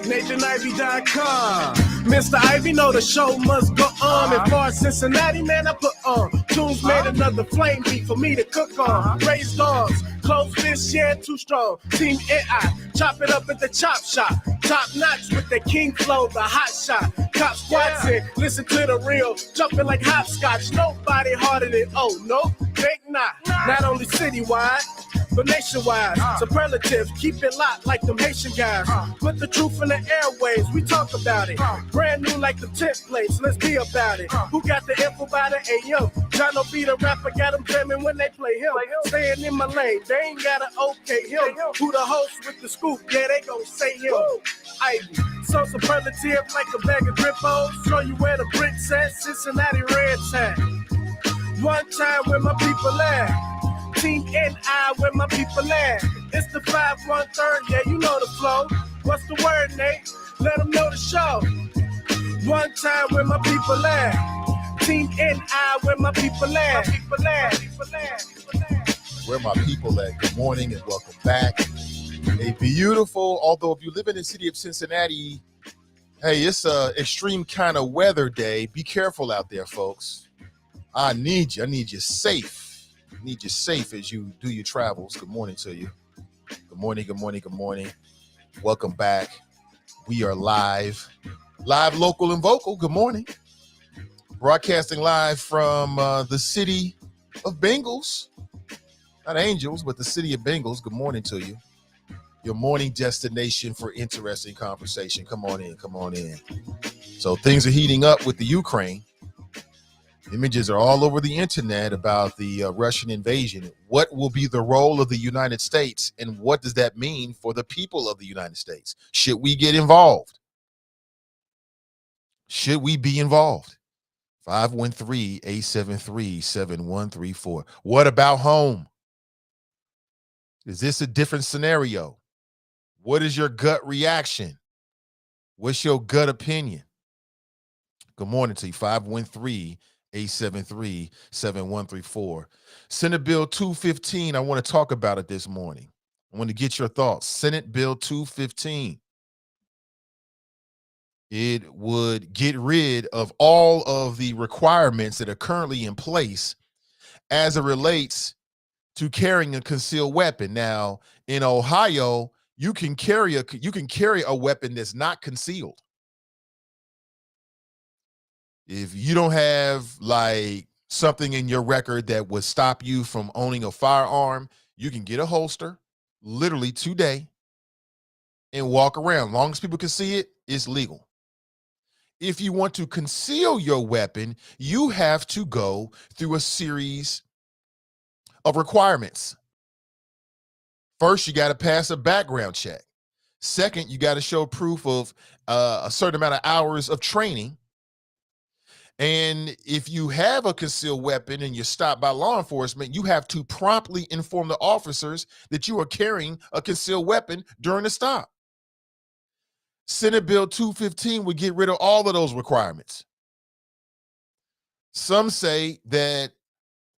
NathanIvey.com. Mr. Ivey know the show must go on. And far as Cincinnati, man, I put on. Tunes made another flame beat for me to cook on. Raised dogs, close fish, yeah, too strong. Team AI, chop it up at the chop shop. Top notch with the king flow, the hot shot. Cop squats in, listen to the real. Jumping like hopscotch, nobody harder than, oh, no, think not. Not only citywide, but nationwide. Superlatives, keep it locked like them Haitian guys. Put the truth in the airwaves, we talk about it. Brand new like the templates, let's be about it. Who got the info about it? Hey, yo, John O. B. the rapper, got them jamming when they play him. Staying in my lane, they ain't gotta okay him. Who the host with the scoop? Yeah, they gon' say him. Ivy, so superlative like a bag of Grippos. Show you where the bricks at, Cincinnati Reds at. One time where my people at. Team NI where my people at. It's the 513, yeah, you know the flow. What's the word, Nate? Let them know the show. One time where my people at. Team NI where my people at. Where my people at. Good morning and welcome back. A beautiful, although if you live in the city of Cincinnati, hey, it's a extreme kind of weather day. Be careful out there, folks. I need you safe. I need you safe as you do your travels. Good morning to you. Good morning. Welcome back. We are live, local, and vocal. Good morning. Broadcasting live from the city of Bengals. Not Angels, but the city of Bengals. Good morning to you. Your morning destination for interesting conversation. Come on in. So things are heating up with the Ukraine. Images are all over the internet about the Russian invasion. What will be the role of the United States, and what does that mean for the people of the United States? Should we get involved? Should we be involved? 513-873-7134. What about home? Is this a different scenario? What is your gut reaction? What's your gut opinion? Good morning to you. 513-873-7134. Senate Bill 215. I want to talk about it this morning. I want to get your thoughts. Senate Bill 215. It would get rid of all of the requirements that are currently in place as it relates to carrying a concealed weapon. Now, in Ohio, you can carry a weapon that's not concealed. If you don't have like something in your record that would stop you from owning a firearm, you can get a holster literally today and walk around. As long as people can see it, it's legal. If you want to conceal your weapon, you have to go through a series of requirements. First, you got to pass a background check. Second, you got to show proof of a certain amount of hours of training. And if you have a concealed weapon and you're stopped by law enforcement, you have to promptly inform the officers that you are carrying a concealed weapon during the stop. Senate Bill 215 would get rid of all of those requirements. Some say that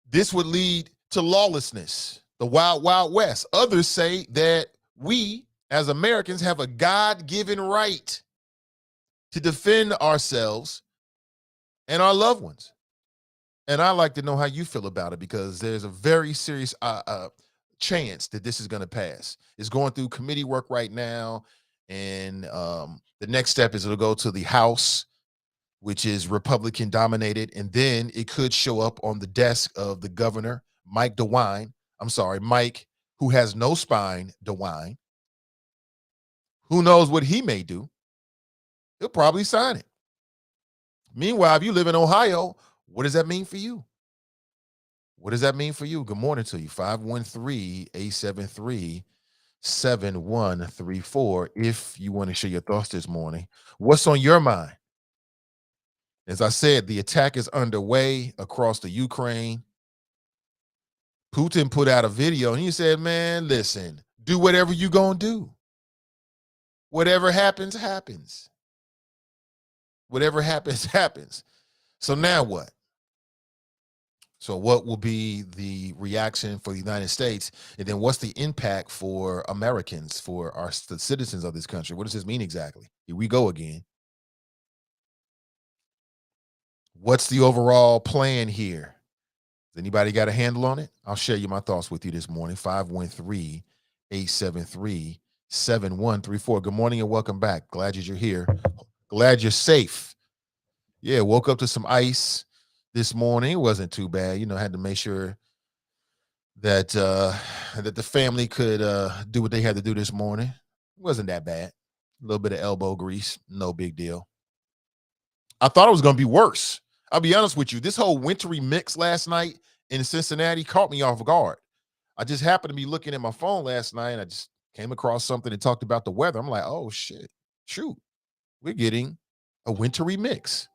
this would lead to lawlessness, the wild, wild west. Others say that we, as Americans, have a God-given right to defend ourselves and our loved ones. And I'd like to know how you feel about it, because there's a very serious chance that this is going to pass. It's going through committee work right now, and the next step is it'll go to the House, which is Republican dominated, and then it could show up on the desk of the governor, Mike, who has no spine, DeWine. Who knows what he may do? He'll probably sign it. Meanwhile, if you live in Ohio, what does that mean for you? What does that mean for you? Good morning to you. 513-873-7134. If you want to share your thoughts this morning, what's on your mind? As I said, the attack is underway across the Ukraine. Putin put out a video and he said, man, listen, do whatever you're going to do. Whatever happens, happens. Whatever happens, happens. So now what? So what will be the reaction for the United States? And then what's the impact for Americans, for the citizens of this country? What does this mean exactly? Here we go again. What's the overall plan here? Has anybody got a handle on it? I'll share you my thoughts with you this morning. 513-873-7134. Good morning and welcome back. Glad you're here. Glad you're safe. Yeah, woke up to some ice this morning. It wasn't too bad. Had to make sure that that the family could do what they had to do this morning. It wasn't that bad. A little bit of elbow grease, no big deal. I thought it was going to be worse. I'll be honest with you. This whole wintry mix last night in Cincinnati caught me off guard. I just happened to be looking at my phone last night, and I just came across something that talked about the weather. I'm like, oh, shit. Shoot. We're getting a wintry mix.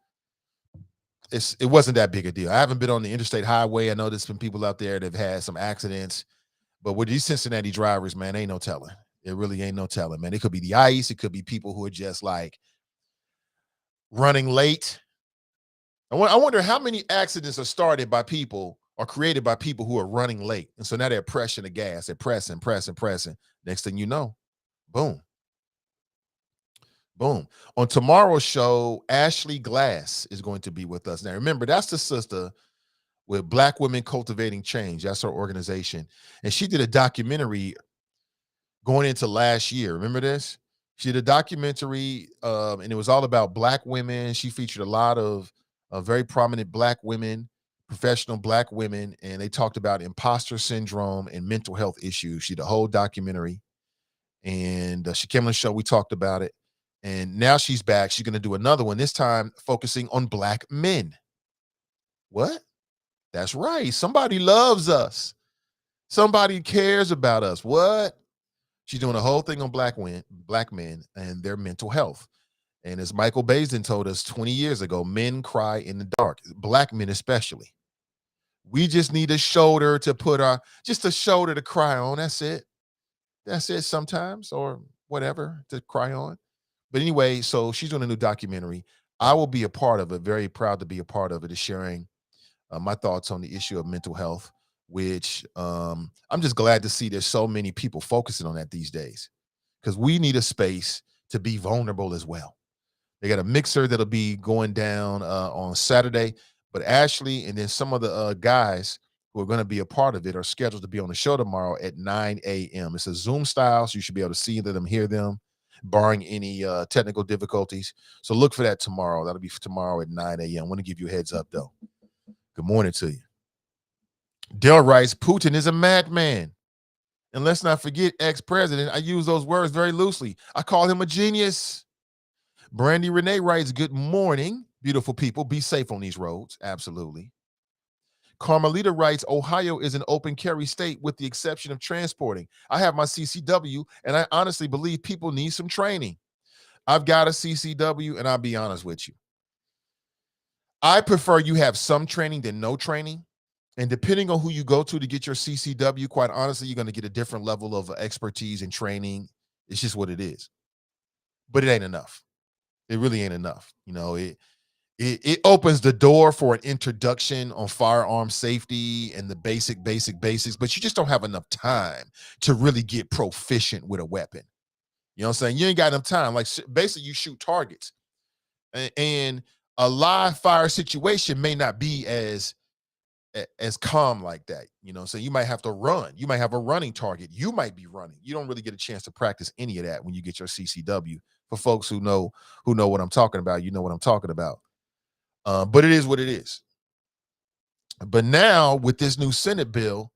It wasn't that big a deal. I haven't been on the interstate highway. I know there's been people out there that have had some accidents. But with these Cincinnati drivers, man, ain't no telling. It really ain't no telling, man. It could be the ice. It could be people who are just like running late. I wonder how many accidents are started by people or created by people who are running late. And so now they're pressing the gas. They're pressing. Next thing you know, boom. Boom. On tomorrow's show, Ashley Glass is going to be with us. Now, remember, that's the sister with Black Women Cultivating Change. That's her organization. And she did a documentary going into last year. Remember this? She did a documentary, and it was all about Black women. She featured a lot of very prominent Black women, professional Black women, and they talked about imposter syndrome and mental health issues. She did a whole documentary, and she came on the show. We talked about it. And now she's back. She's going to do another one, this time focusing on Black men. What? That's right. Somebody loves us. Somebody cares about us. What? She's doing a whole thing on Black men and their mental health. And as Michael Baisden told us 20 years ago, men cry in the dark, Black men especially. We just need a shoulder to just a shoulder to cry on. That's it. That's it sometimes, or whatever, to cry on. But anyway, so she's doing a new documentary. I will be a part of it, very proud to be a part of it, is sharing my thoughts on the issue of mental health, which I'm just glad to see there's so many people focusing on that these days, because we need a space to be vulnerable as well. They got a mixer that'll be going down on Saturday, but Ashley and then some of the guys who are going to be a part of it are scheduled to be on the show tomorrow at 9 a.m. It's a Zoom style, so you should be able to see them, hear them, barring any technical difficulties. So look for that tomorrow. That'll be tomorrow at 9 a.m. I want to give you a heads up, though. Good morning to you. Dell writes, Putin is a madman. And let's not forget ex-president. I use those words very loosely. I call him a genius. Brandy Renee writes, good morning, beautiful people. Be safe on these roads. Absolutely. Carmelita writes, Ohio is an open carry state with the exception of transporting. I have my CCW, and I honestly believe people need some training. I've got a CCW, and I'll be honest with you. I prefer you have some training than no training. And depending on who you go to get your CCW, quite honestly, you're going to get a different level of expertise and training. It's just what it is. But it ain't enough. It really ain't enough. It opens the door for an introduction on firearm safety and the basics, but you just don't have enough time to really get proficient with a weapon. You know what I'm saying? You ain't got enough time. Like, basically, you shoot targets. And a live fire situation may not be as calm like that. So you might have to run. You might have a running target. You might be running. You don't really get a chance to practice any of that when you get your CCW. For folks who know what I'm talking about, you know what I'm talking about. But it is what it is. But now with this new Senate bill,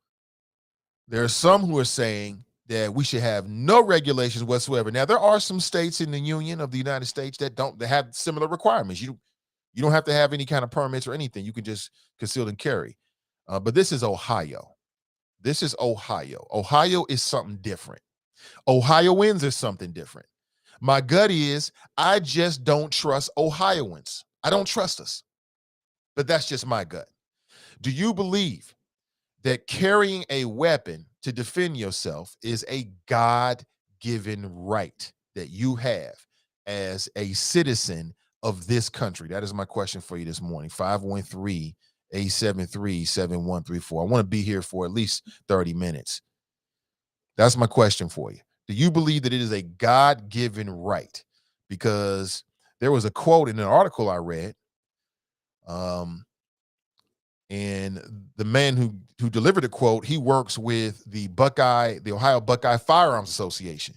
there are some who are saying that we should have no regulations whatsoever. Now, there are some states in the Union of the United States that have similar requirements. You don't have to have any kind of permits or anything. You can just conceal and carry. But this is Ohio. This is Ohio. Ohio is something different. Ohioans is something different. My gut is I just don't trust Ohioans. I don't trust us. But that's just my gut. Do you believe that carrying a weapon to defend yourself is a God-given right that you have as a citizen of this country? That is my question for you this morning. 513 873-7134. I want to be here for at least 30 minutes. That's my question for you. Do you believe that it is a God-given right? Because there was a quote in an article I read, and the man who delivered the quote, he works with the Ohio Buckeye Firearms Association.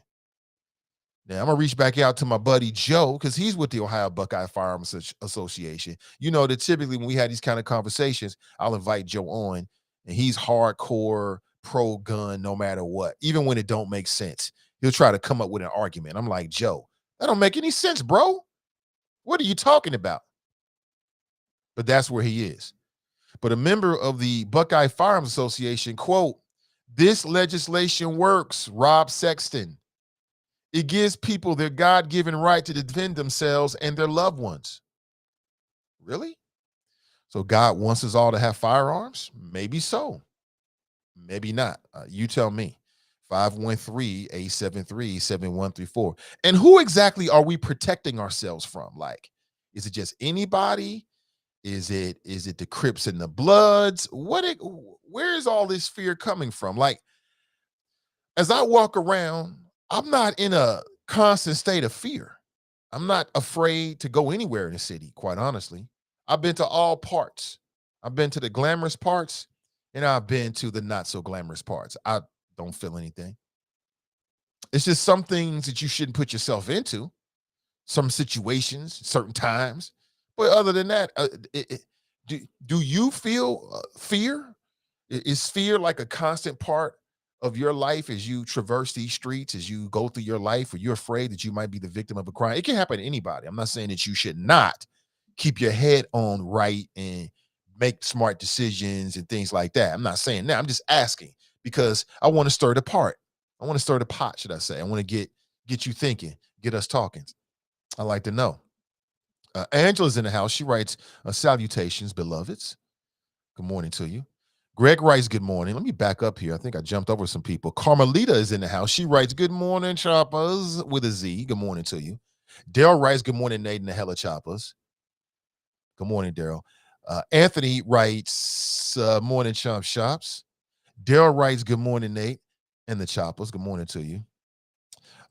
Now, I'm going to reach back out to my buddy Joe because he's with the Ohio Buckeye Firearms Association. You know that typically when we have these kind of conversations, I'll invite Joe on, and he's hardcore pro-gun no matter what. Even when it don't make sense, he'll try to come up with an argument. I'm like, Joe, that don't make any sense, bro. What are you talking about? But that's where he is. But a member of the Buckeye Firearms Association, quote, "This legislation works, Rob Sexton. It gives people their God-given right to defend themselves and their loved ones." Really? So God wants us all to have firearms? Maybe so. Maybe not. You tell me. 513-873-7134. And who exactly are we protecting ourselves from? Like, is it just anybody? Is it the Crips and the Bloods? Where is all this fear coming from? Like, as I walk around, I'm not in a constant state of fear. I'm not afraid to go anywhere in the city, quite honestly. I've been to all parts. I've been to the glamorous parts, and I've been to the not so glamorous parts. I don't feel anything. It's just some things that you shouldn't put yourself into, some situations, certain times. But other than that, do you feel fear? Is fear like a constant part of your life as you traverse these streets, as you go through your life? Are you afraid that you might be the victim of a crime? It can happen to anybody. I'm not saying that you should not keep your head on right and make smart decisions and things like that. I'm not saying that. I'm just asking because I want to stir the pot. I want to stir the pot, should I say. I want to get you thinking, get us talking. I like to know. Angela's in the house. She writes, "Salutations, beloveds. Good morning to you." Greg writes, "Good morning." Let me back up here. I think I jumped over some people. Carmelita is in the house. She writes, "Good morning, choppers," with a Z. Good morning to you. Daryl writes, "Good morning, Nate and the hella choppers." Good morning, Daryl. Anthony writes, "Morning, chomp shops." Daryl writes, "Good morning, Nate and the choppers." Good morning to you.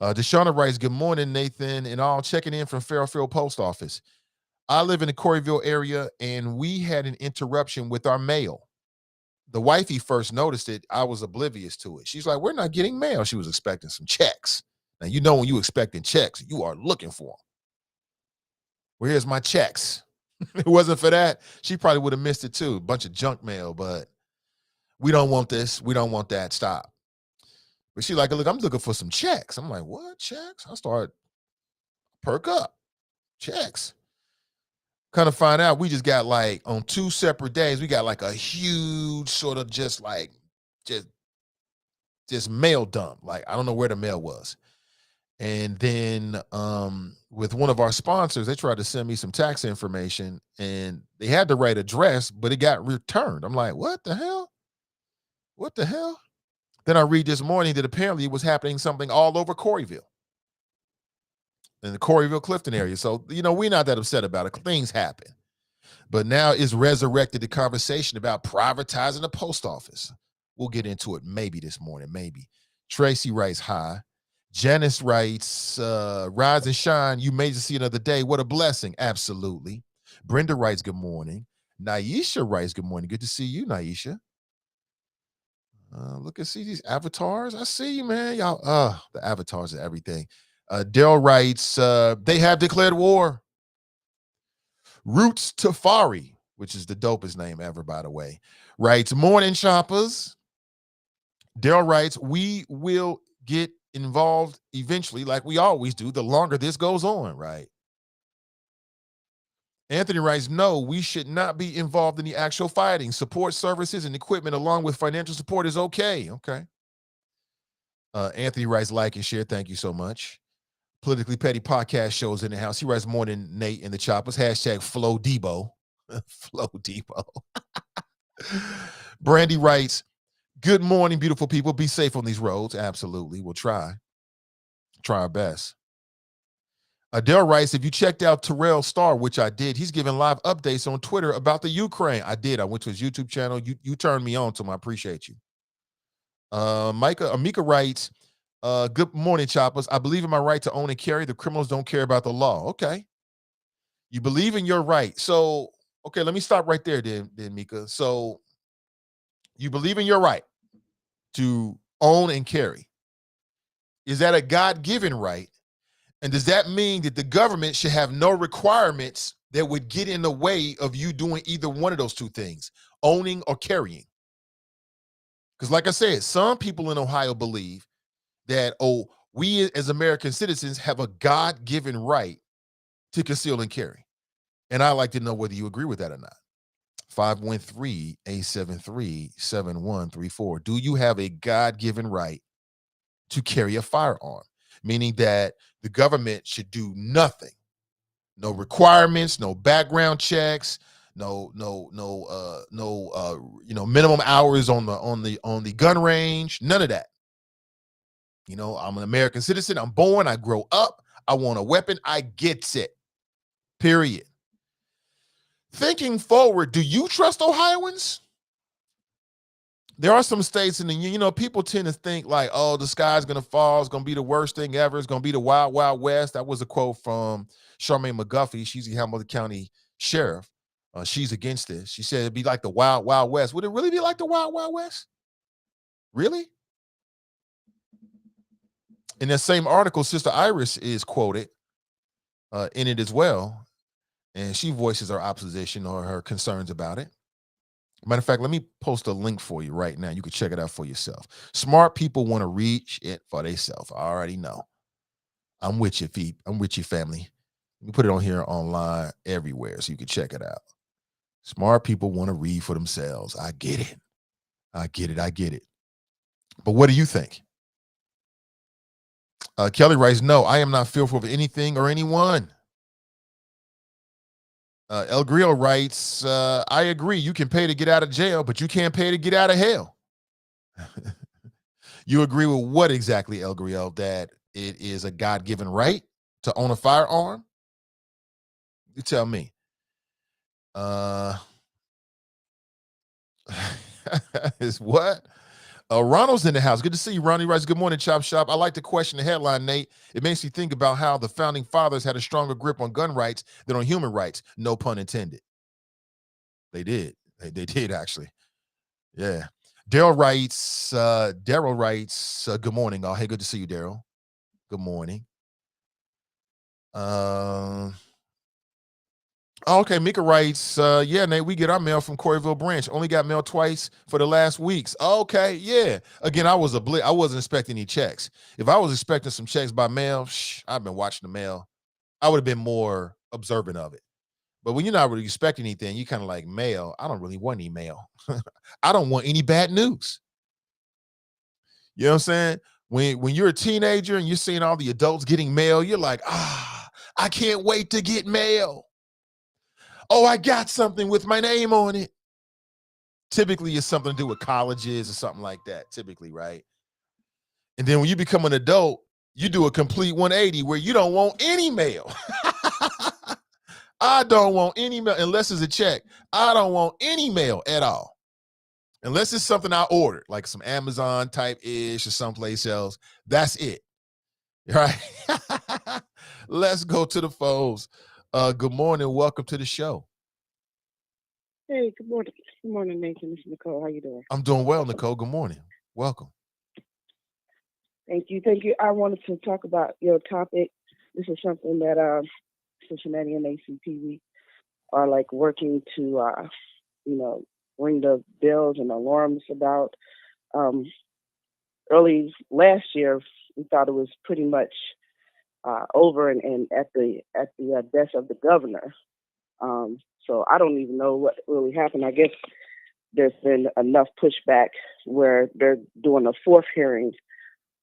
Deshauna writes, "Good morning, Nathan and all, checking in from Fairfield Post Office. I live in the Coreyville area, and we had an interruption with our mail. The wifey first noticed it. I was oblivious to it. She's like, 'We're not getting mail.' She was expecting some checks. Now, you know when you expecting checks, you are looking for them. Well, here's my checks. If it wasn't for that, she probably would have missed it too. A bunch of junk mail, but we don't want this. We don't want that. Stop." But she's like, "Look, I'm looking for some checks." I'm like, "What checks?" I start perk up. Checks. Kind of find out we just got like on 2 separate days, we got like a huge sort of just mail dump. Like, I don't know where the mail was. And then with one of our sponsors, they tried to send me some tax information and they had the right address, but it got returned. I'm like, what the hell? What the hell? Then I read this morning that apparently it was happening something all over Coreyville, in the Coreyville, Clifton area. So, we're not that upset about it. Things happen. But now it's resurrected the conversation about privatizing the post office. We'll get into it maybe this morning, maybe. Tracy writes, "Hi." Janice writes, "Rise and shine. You made to see another day. What a blessing." Absolutely. Brenda writes, "Good morning." Naisha writes, "Good morning. Good to see you, Naisha." Look and see these avatars. I see you, man. Y'all, the avatars are everything. Daryl writes, "They have declared war." Roots Tafari, which is the dopest name ever, by the way, writes, "Morning, choppers." Daryl writes, "We will get involved eventually, like we always do, the longer this goes on," right? Anthony writes, "No, we should not be involved in the actual fighting. Support services and equipment along with financial support is okay." Okay. Anthony writes, "Like and share." Thank you so much. Politically Petty Podcast shows in the house. He writes, "Morning, Nate and the choppers. Hashtag Flo Debo." Flo Debo. Brandy writes, "Good morning, beautiful people. Be safe on these roads." Absolutely. We'll try our best. Adele writes, if you checked out Terrell Starr, which I did, he's giving live updates on Twitter about the Ukraine. I did. I went to his YouTube channel. You turned me on to him. I appreciate you. Amika writes, good morning, choppers. I believe in my right to own and carry. The criminals don't care about the law. Okay. You believe in your right. So, okay, let me stop right there then Mika. So you believe in your right to own and carry. Is that a God-given right? And does that mean that the government should have no requirements that would get in the way of you doing either one of those two things, owning or carrying? Because like I said, some people in Ohio believe that, oh, we as American citizens have a God-given right to conceal and carry. And I'd like to know whether you agree with that or not. 513-873-7134. Do you have a God-given right to carry a firearm? Meaning that the government should do nothing. No requirements, no background checks, no minimum hours on the gun range, none of that. You know, I'm an American citizen. I'm born, I grow up, I want a weapon, I gets it. Period. Thinking forward, do you trust Ohioans? There are some states in the union, you know, people tend to think like, oh, the sky's going to fall. It's going to be the worst thing ever. It's going to be the wild, wild west. That was a quote from Charmaine McGuffey. She's the Hamilton County sheriff. She's against this. She said it'd be like the wild, wild west. Would it really be like the wild, wild west? Really? In that same article, Sister Iris is quoted in it as well. And she voices her opposition or her concerns about it. Matter of fact, let me post a link for you right now. You can check it out for yourself. Smart people want to reach it for themselves. I already know. I'm with you, Phoebe. I'm with you, family. We put it on here online everywhere so you can check it out. Smart people want to read for themselves. I get it. I get it. I get it. But what do you think? Kelly writes, no, I am not fearful of anything or anyone. El Grillo writes, I agree. You can pay to get out of jail, but you can't pay to get out of hell. You agree with what exactly, El Grillo? That it is a God-given right to own a firearm? You tell me. Is what? Ronald's in the house. Good to see you, Ronnie. Writes, good morning, Chop Shop. I like to question the headline, Nate. It makes you think about how the founding fathers had a stronger grip on gun rights than on human rights. No pun intended. They did. They did, actually. Yeah. Daryl writes, good morning, all. Hey, good to see you, Daryl. Good morning. Okay, Mika writes, yeah, Nate, we get our mail from Coreyville branch. Only got mail twice for the last weeks. Okay, yeah. Again, I wasn't expecting any checks. If I was expecting some checks by mail, I've been watching the mail. I would have been more observant of it. But when you're not really expecting anything, you kind of like, mail, I don't really want any mail. I don't want any bad news. You know what I'm saying? When you're a teenager and you're seeing all the adults getting mail, you're like, I can't wait to get mail. Oh, I got something with my name on it. Typically, it's something to do with colleges or something like that, typically, right? And then when you become an adult, you do a complete 180 where you don't want any mail. I don't want any mail unless it's a check. I don't want any mail at all. Unless it's something I ordered, like some Amazon type-ish or someplace else. That's it. Right? Let's go to the phones. Good morning. Welcome to the show. Hey, good morning. Good morning, Nathan. This is Nicole. How you doing? I'm doing well, Nicole. Good morning. Welcome. Thank you. Thank you. I wanted to talk about your topic. This is something that Cincinnati and ACPV are like working to, ring the bells and alarms about. Early last year, we thought it was pretty much over and at the death of the governor. So I don't even know what really happened. I guess there's been enough pushback where they're doing a fourth hearing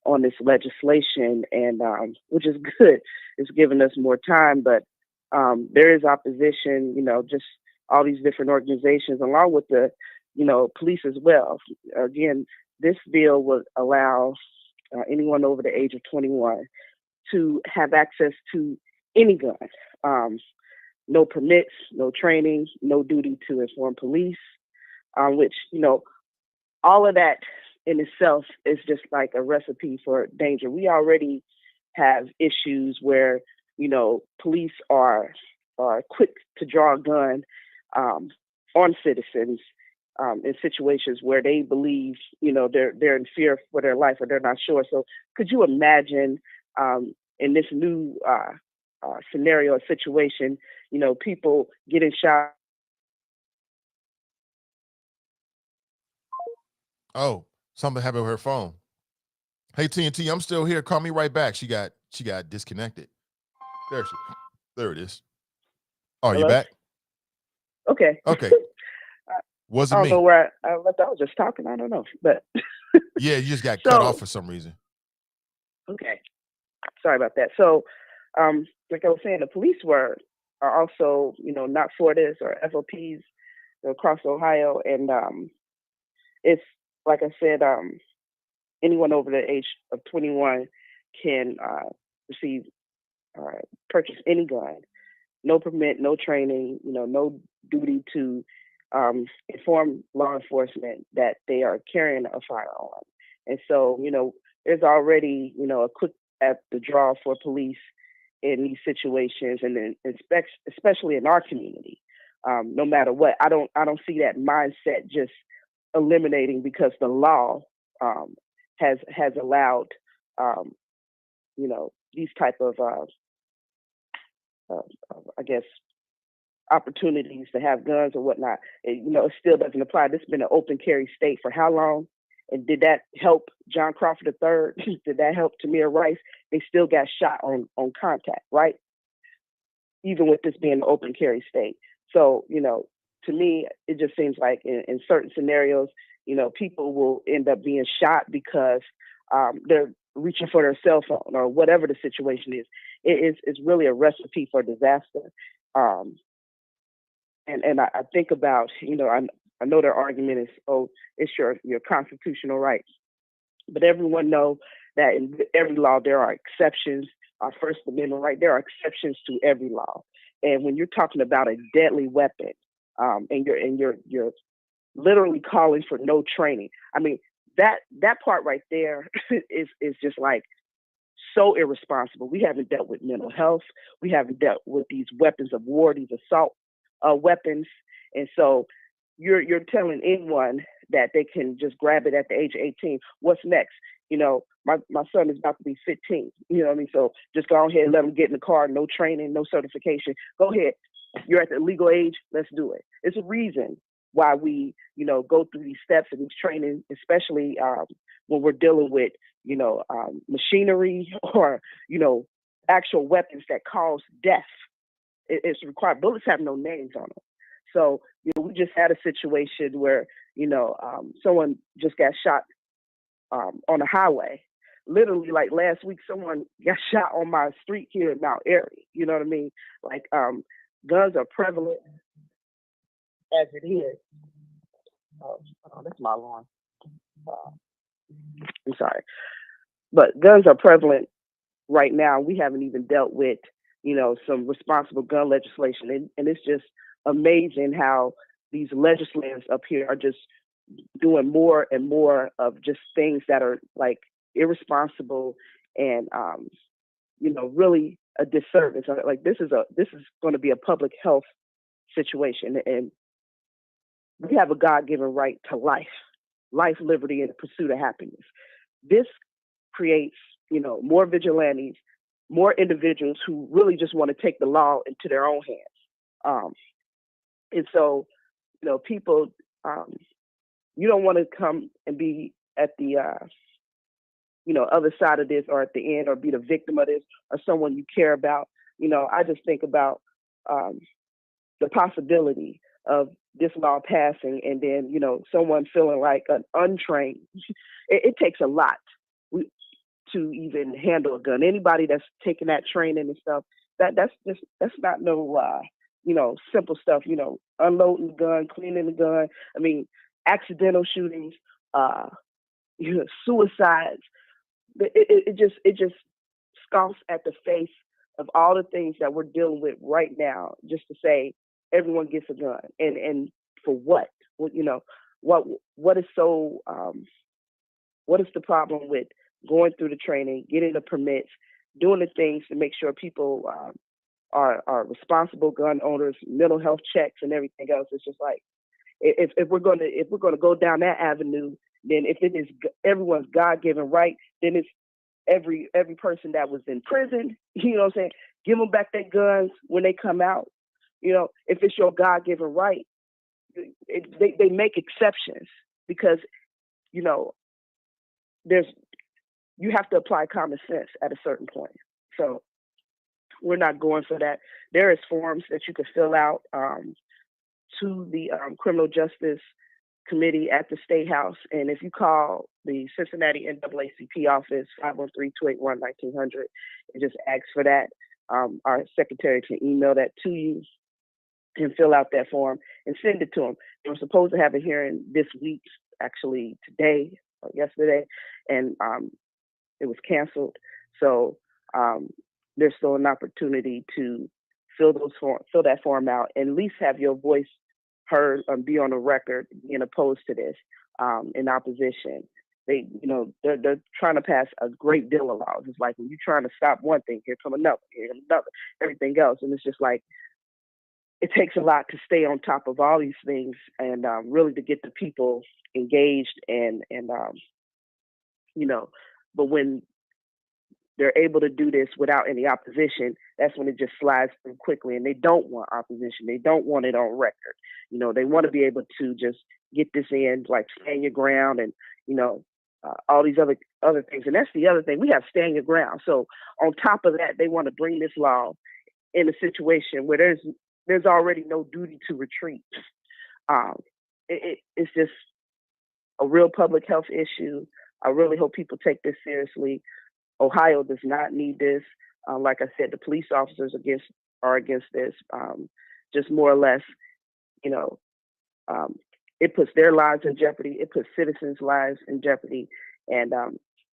on this legislation, and which is good. It's giving us more time, but there is opposition, just all these different organizations, along with the, police as well. Again, this bill would allow anyone over the age of 21 to have access to any gun. No permits, no training, no duty to inform police, which, all of that in itself is just like a recipe for danger. We already have issues where, police are quick to draw a gun on citizens in situations where they believe, they're in fear for their life or they're not sure. So could you imagine in this new scenario or situation, people getting shot? Oh, something happened with her phone. Hey, TNT, I'm still here. Call me right back. She got disconnected. There it is. Oh, you Hello? back? Okay. Okay. I Wasn't don't know me. where I left. I was just talking. I don't know. But Yeah, you just got cut off for some reason. Okay. Sorry about that. So, like I was saying, the police are also, not Fortis or FOPs across Ohio. And it's, like I said, anyone over the age of 21 can receive purchase any gun. No permit, no training, no duty to inform law enforcement that they are carrying a firearm. And so, there's already, a quick at the draw for police in these situations, and then especially in our community. No matter what, I don't see that mindset just eliminating because the law has allowed, these type of I guess, opportunities to have guns or whatnot. It still doesn't apply. This has been an open carry state for how long? And did that help John Crawford III? Did that help Tamir Rice? They still got shot on contact, right? Even with this being an open carry state. So, to me, it just seems like in certain scenarios, people will end up being shot because they're reaching for their cell phone or whatever the situation is. It's really a recipe for disaster. And I think about, I know their argument is, oh, it's your constitutional rights. But everyone know that in every law there are exceptions. Our First Amendment right, there are exceptions to every law. And when you're talking about a deadly weapon, and you're literally calling for no training, I mean, that part right there is just like so irresponsible. We haven't dealt with mental health. We haven't dealt with these weapons of war, these assault weapons. And so you're telling anyone that they can just grab it at the age of 18. What's next? My son is about to be 15. You know what I mean? So just go ahead and let him get in the car. No training, no certification. Go ahead. You're at the legal age. Let's do it. It's a reason why we, go through these steps and these training, especially when we're dealing with, machinery or, actual weapons that cause death. It's required. Bullets have no names on them. So, we just had a situation where, someone just got shot on a highway. Literally, like last week, someone got shot on my street here in Mount Airy. You know what I mean? Like, guns are prevalent as it is. Oh, that's my alarm. I'm sorry. But guns are prevalent right now. We haven't even dealt with, some responsible gun legislation. And it's just amazing how these legislators up here are just doing more and more of just things that are like irresponsible and, really a disservice. Like this is going to be a public health situation. And we have a God-given right to life, liberty, and the pursuit of happiness. This creates, more vigilantes, more individuals who really just want to take the law into their own hands. And so, people, you don't want to come and be at the, other side of this or at the end or be the victim of this or someone you care about. I just think about the possibility of this law passing and then, someone feeling like an untrained. It takes a lot to even handle a gun. Anybody that's taking that training and stuff, that's not no, simple stuff, unloading the gun, cleaning the gun. I mean, accidental shootings, suicides. It just scoffs at the face of all the things that we're dealing with right now, just to say everyone gets a gun, and for what? What what is so what is the problem with going through the training, getting the permits, doing the things to make sure people are responsible gun owners, mental health checks, and everything else? It's just like if we're gonna go down that avenue, then if it is everyone's God-given right, then it's every person that was in prison. You know what I'm saying? Give them back their guns when they come out. If it's your God-given right, they make exceptions because you have to apply common sense at a certain point. So we're not going for that. There is forms that you can fill out to the Criminal Justice Committee at the State House. And if you call the Cincinnati NAACP office, 513-281-1900, and just ask for that, our secretary can email that to you and fill out that form and send it to them. They were supposed to have a hearing this week, actually today or yesterday, and it was canceled. So there's still an opportunity to fill that form out, and at least have your voice heard and be on the record being opposed to this in opposition. They're trying to pass a great deal of laws. It's like when you're trying to stop one thing, here come another, everything else, and it's just like it takes a lot to stay on top of all these things and really to get the people engaged and but when they're able to do this without any opposition, that's when it just slides through quickly. And they don't want opposition. They don't want it on record. They want to be able to just get this in, like stand your ground and, all these other things. And that's the other thing. We have stand your ground. So on top of that, they want to bring this law in a situation where there's already no duty to retreat. It's just a real public health issue. I really hope people take this seriously. Ohio does not need this. Like I said, the police officers are against this. Just more or less, it puts their lives in jeopardy. It puts citizens' lives in jeopardy, and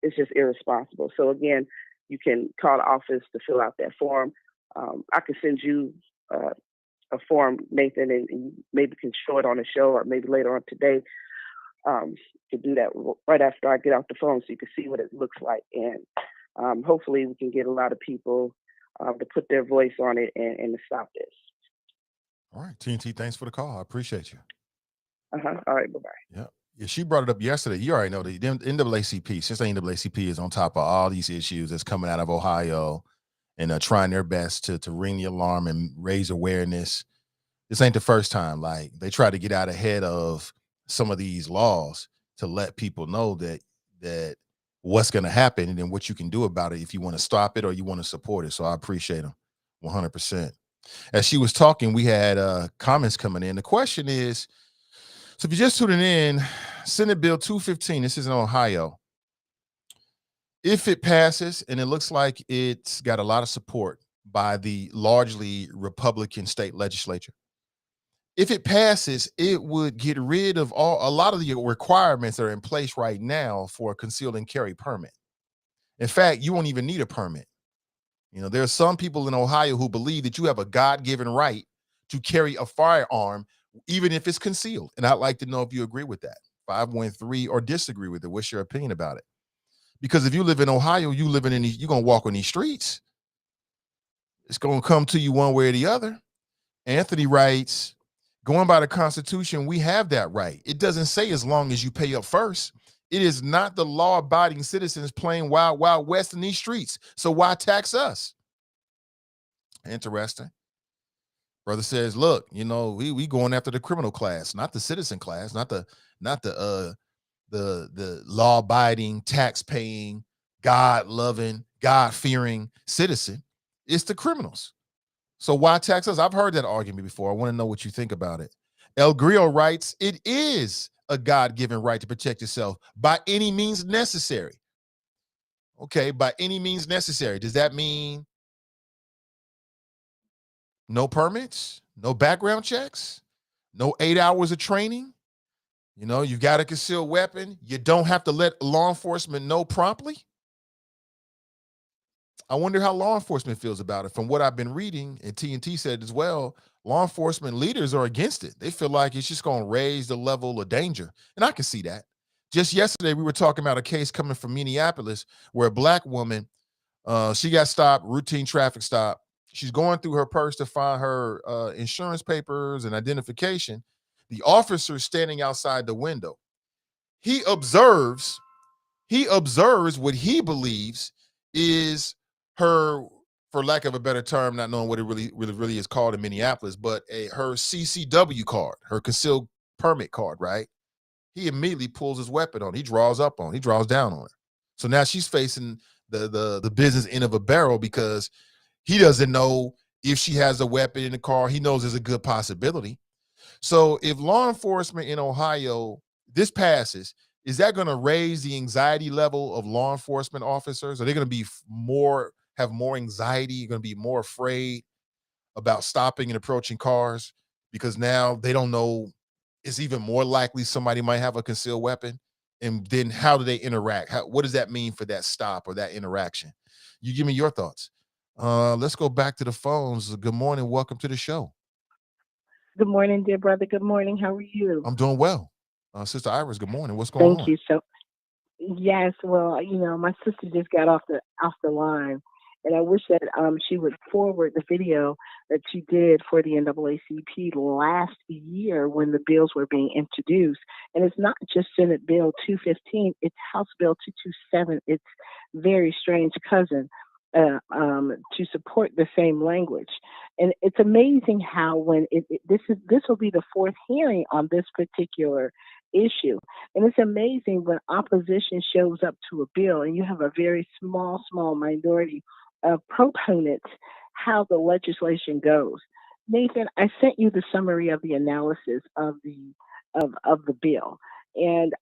it's just irresponsible. So again, you can call the office to fill out that form. I can send you a form, Nathan, and you maybe can show it on the show or maybe later on today. To do that right after I get off the phone, so you can see what it looks like, and hopefully we can get a lot of people to put their voice on it and to stop this. All right, TNT, thanks for the call. I appreciate you. All right, bye-bye. Yeah, she brought it up yesterday. You already know the NAACP, since the NAACP is on top of all these issues that's coming out of Ohio and trying their best to ring the alarm and raise awareness. This ain't the first time. Like, they try to get out ahead of some of these laws to let people know that what's going to happen and then what you can do about it if you want to stop it or you want to support it. So I appreciate them 100%. As she was talking, we had comments coming in. The question is, so if you're just tuning in, Senate Bill 215, this is in Ohio. If it passes, and it looks like it's got a lot of support by the largely Republican state legislature, if it passes, it would get rid of a lot of the requirements that are in place right now for a concealed and carry permit. In fact, you won't even need a permit. There are some people in Ohio who believe that you have a God-given right to carry a firearm, even if it's concealed. And I'd like to know if you agree with that. 513 or disagree with it. What's your opinion about it? Because if you live in Ohio, you're going to walk on these streets. It's going to come to you one way or the other. Anthony writes, going by the Constitution, we have that right. It doesn't say as long as you pay up first. It is not the law-abiding citizens playing wild, wild west in these streets. So why tax us? Interesting. Brother says, look, we going after the criminal class, not the citizen class, not the law-abiding, tax-paying, God-loving, God-fearing citizen. It's the criminals. So why tax us? I've heard that argument before. I want to know what you think about it. El Grillo writes, it is a God-given right to protect yourself by any means necessary. Okay, by any means necessary. Does that mean no permits, no background checks, no 8 hours of training? You got a concealed weapon. You don't have to let law enforcement know promptly. I wonder how law enforcement feels about it. From what I've been reading, and TNT said as well, law enforcement leaders are against it. They feel like it's just going to raise the level of danger. And I can see that. Just yesterday, we were talking about a case coming from Minneapolis where a black woman, she got stopped, routine traffic stop. She's going through her purse to find her insurance papers and identification. The officer standing outside the window. He observes what he believes is her, for lack of a better term, not knowing what it really is called in Minneapolis, but her CCW card, her concealed permit card, right? He immediately pulls his weapon on. He draws down on her. So now she's facing the business end of a barrel because he doesn't know if she has a weapon in the car. He knows there's a good possibility. So if law enforcement in Ohio, this passes, is that going to raise the anxiety level of law enforcement officers? Are they going to have more anxiety, going to be more afraid about stopping and approaching cars because now they don't know, it's even more likely somebody might have a concealed weapon? And then how do they interact? What does that mean for that stop or that interaction? You give me your thoughts. Let's go back to the phones. Good morning. Welcome to the show. Good morning, dear brother. Good morning. How are you? I'm doing well. Sister Iris, good morning. What's going Thank on? you. So, yes, well, my sister just got off the line, and I wish that she would forward the video that she did for the NAACP last year when the bills were being introduced. And it's not just Senate Bill 215; it's House Bill 227. It's very strange cousin. To support the same language, and it's amazing how when this will be the fourth hearing on this particular issue, and it's amazing when opposition shows up to a bill, and you have a very small minority of proponents, how the legislation goes. Nathan, I sent you the summary of the analysis of the bill. And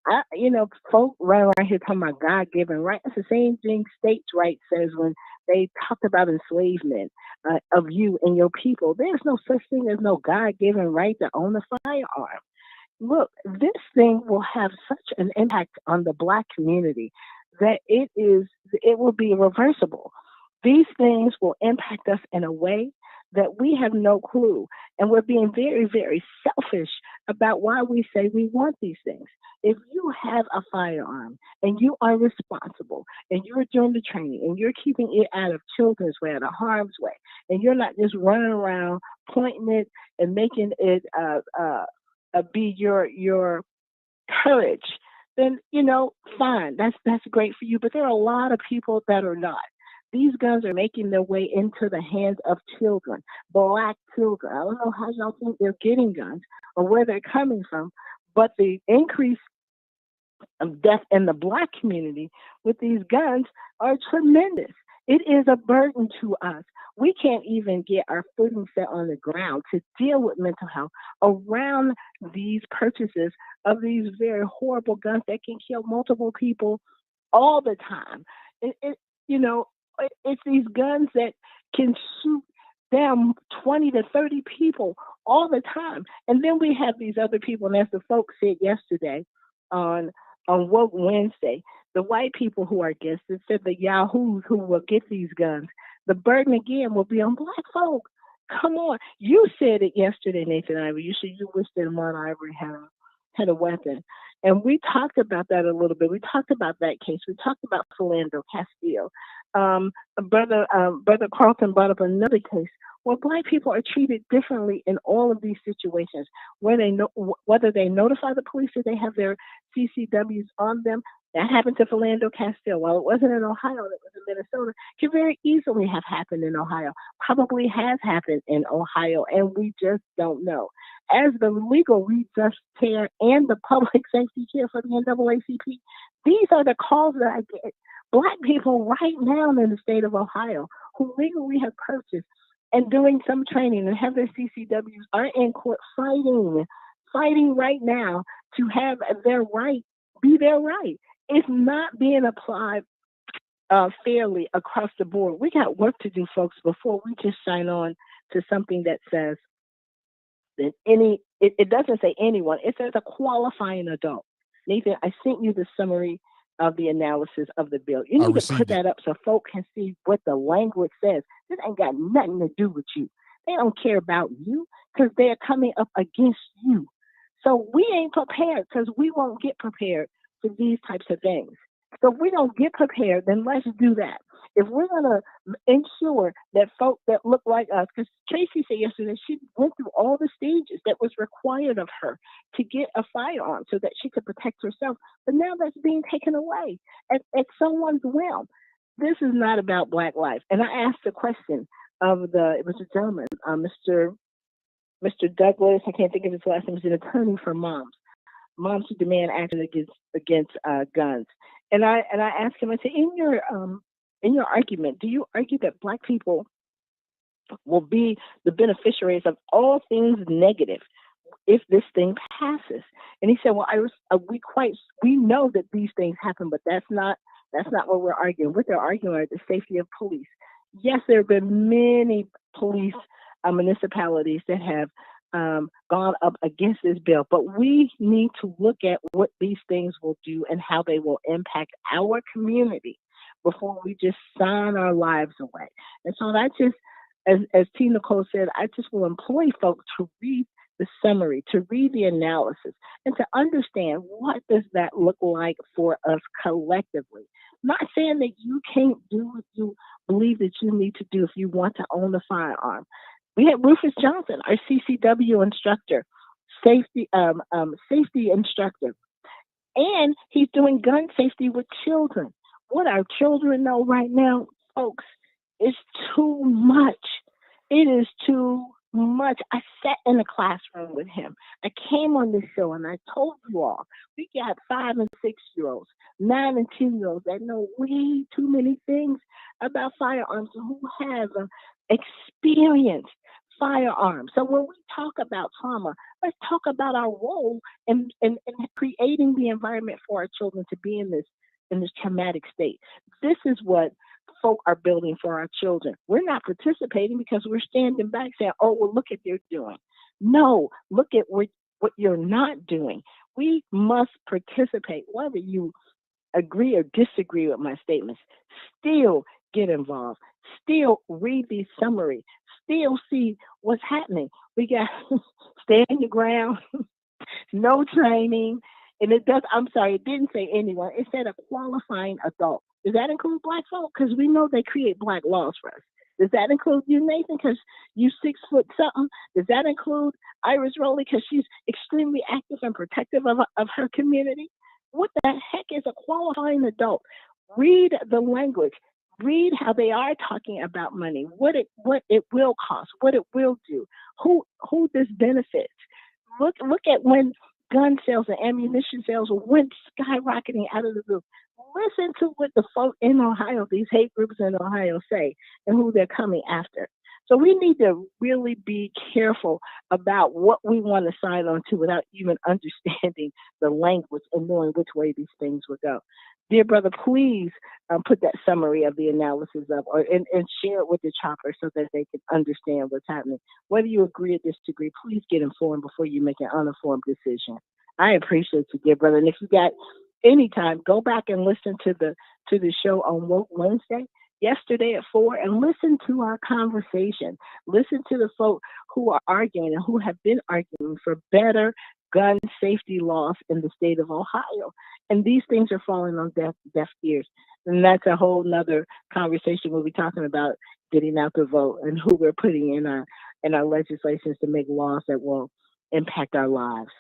folk run around here talking about God-given right. It's the same thing states' rights says when they talked about enslavement of you and your people. There's no such thing as no God-given right to own a firearm. Look, this thing will have such an impact on the Black community that it will be reversible. These things will impact us in a way that we have no clue. And we're being very, very selfish about why we say we want these things. If you have a firearm and you are responsible and you're doing the training and you're keeping it out of children's way, out of harm's way, and you're not just running around pointing it and making it be your courage, then, fine. That's great for you. But there are a lot of people that are not. These guns are making their way into the hands of children, Black children. I don't know how y'all think they're getting guns or where they're coming from, but the increase of death in the Black community with these guns are tremendous. It is a burden to us. We can't even get our footing set on the ground to deal with mental health around these purchases of these very horrible guns that can kill multiple people all the time. It's these guns that can shoot down 20 to 30 people all the time. And then we have these other people, and as the folks said yesterday on Woke Wednesday, the white people who are against it said the yahoos who will get these guns. The burden again will be on Black folk. Come on. You said it yesterday, Nathan Ivey. You wish that Ahmaud Arbery had a weapon. And we talked about that a little bit. We talked about that case. We talked about Philando Castile. Brother Carlton brought up another case where Black people are treated differently in all of these situations, whether they notify the police that they have their CCWs on them. That happened to Philando Castile. While it wasn't in Ohio, it was in Minnesota. Could very easily have happened in Ohio. Probably has happened in Ohio, and we just don't know. As the legal redress chair and the public safety chair for the NAACP, these are the calls that I get. Black people right now in the state of Ohio who legally have purchased and doing some training and have their CCWs are in court fighting right now to have their right be their right. It's not being applied fairly across the board. We got work to do, folks, before we just sign on to something that says that it doesn't say anyone. It says a qualifying adult. Nathan, I sent you the summary of the analysis of the bill. You I need to put received it. that up so folk can see what the language says. This ain't got nothing to do with you. They don't care about you because they're coming up against you. So we ain't prepared because we won't get prepared for these types of things. So if we don't get prepared, then let's do that. If we're going to ensure that folk that look like us, because Tracy said yesterday she went through all the stages that was required of her to get a firearm so that she could protect herself, but now that's being taken away at someone's whim. This is not about Black life. And I asked the question of it was a gentleman, Mr. Douglas, I can't think of his last name, he's an attorney for moms who demand action against guns. And I asked him, I said, in your argument, do you argue that Black people will be the beneficiaries of all things negative if this thing passes? And he said, well, we know that these things happen, but that's not what we're arguing. What they're arguing are the safety of police. Yes, there have been many police municipalities that have gone up against this bill, but we need to look at what these things will do and how they will impact our community before we just sign our lives away. And so I just, as T. Nicole said, I just will employ folks to read the summary, to read the analysis, and to understand what does that look like for us collectively. Not saying that you can't do what you believe that you need to do if you want to own a firearm. We had Rufus Johnson, our CCW instructor, safety instructor, and he's doing gun safety with children. What our children know right now, folks, is too much. It is too much. I sat in a classroom with him. I came on this show and I told you all, we got 5 and 6 year olds, 9 and 10 year olds that know way too many things about firearms who have experienced firearms. So when we talk about trauma, let's talk about our role in creating the environment for our children to be in this traumatic state. This is what folk are building for our children. We're not participating because we're standing back saying, oh, well, look at what they're doing. No, look at what you're not doing. We must participate, whether you agree or disagree with my statements. Still get involved. Still read the summary. Still see what's happening. We got stand your ground, no training. And it didn't say anyone. It said a qualifying adult. Does that include Black folk? Because we know they create Black laws for us. Does that include you, Nathan? Because you 6 foot something. Does that include Iris Rowley? Because she's extremely active and protective of her community. What the heck is a qualifying adult? Read the language. Read how they are talking about money, what it will cost, what it will do, who this benefits. Look at when gun sales and ammunition sales went skyrocketing out of the roof. Listen to what the folk in Ohio, these hate groups in Ohio, say and who they're coming after. So we need to really be careful about what we want to sign on to without even understanding the language and knowing which way these things will go. Dear brother, please put that summary of the analysis up and share it with the chopper so that they can understand what's happening. Whether you agree or disagree, please get informed before you make an uninformed decision. I appreciate you, dear brother. And if you got any time, go back and listen to the show on Woke Wednesday yesterday at 4 and listen to our conversation. Listen to the folk who are arguing and who have been arguing for better gun safety laws in the state of Ohio. And these things are falling on deaf ears. And that's a whole nother conversation we'll be talking about getting out the vote and who we're putting in our legislations to make laws that will impact our lives.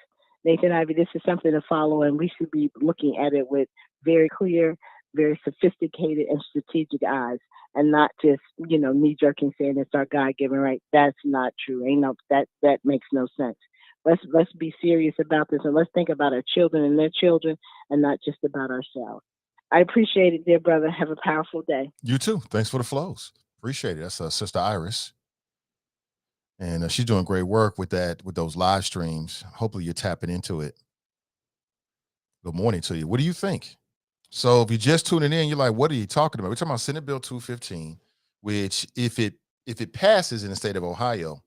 Nathan Ivey, this is something to follow, and we should be looking at it with very clear, very sophisticated and strategic eyes, and not just, knee-jerking saying it's our God-given right. That's not true. That makes no sense. Let's be serious about this, and let's think about our children and their children, and not just about ourselves. I appreciate it, dear brother. Have a powerful day. You too. Thanks for the flows. Appreciate it. That's Sister Iris. And she's doing great work with those live streams. Hopefully you're tapping into it. Good morning to you. What do you think? So if you're just tuning in, you're like, what are you talking about? We're talking about Senate Bill 215, which if it passes in the state of Ohio,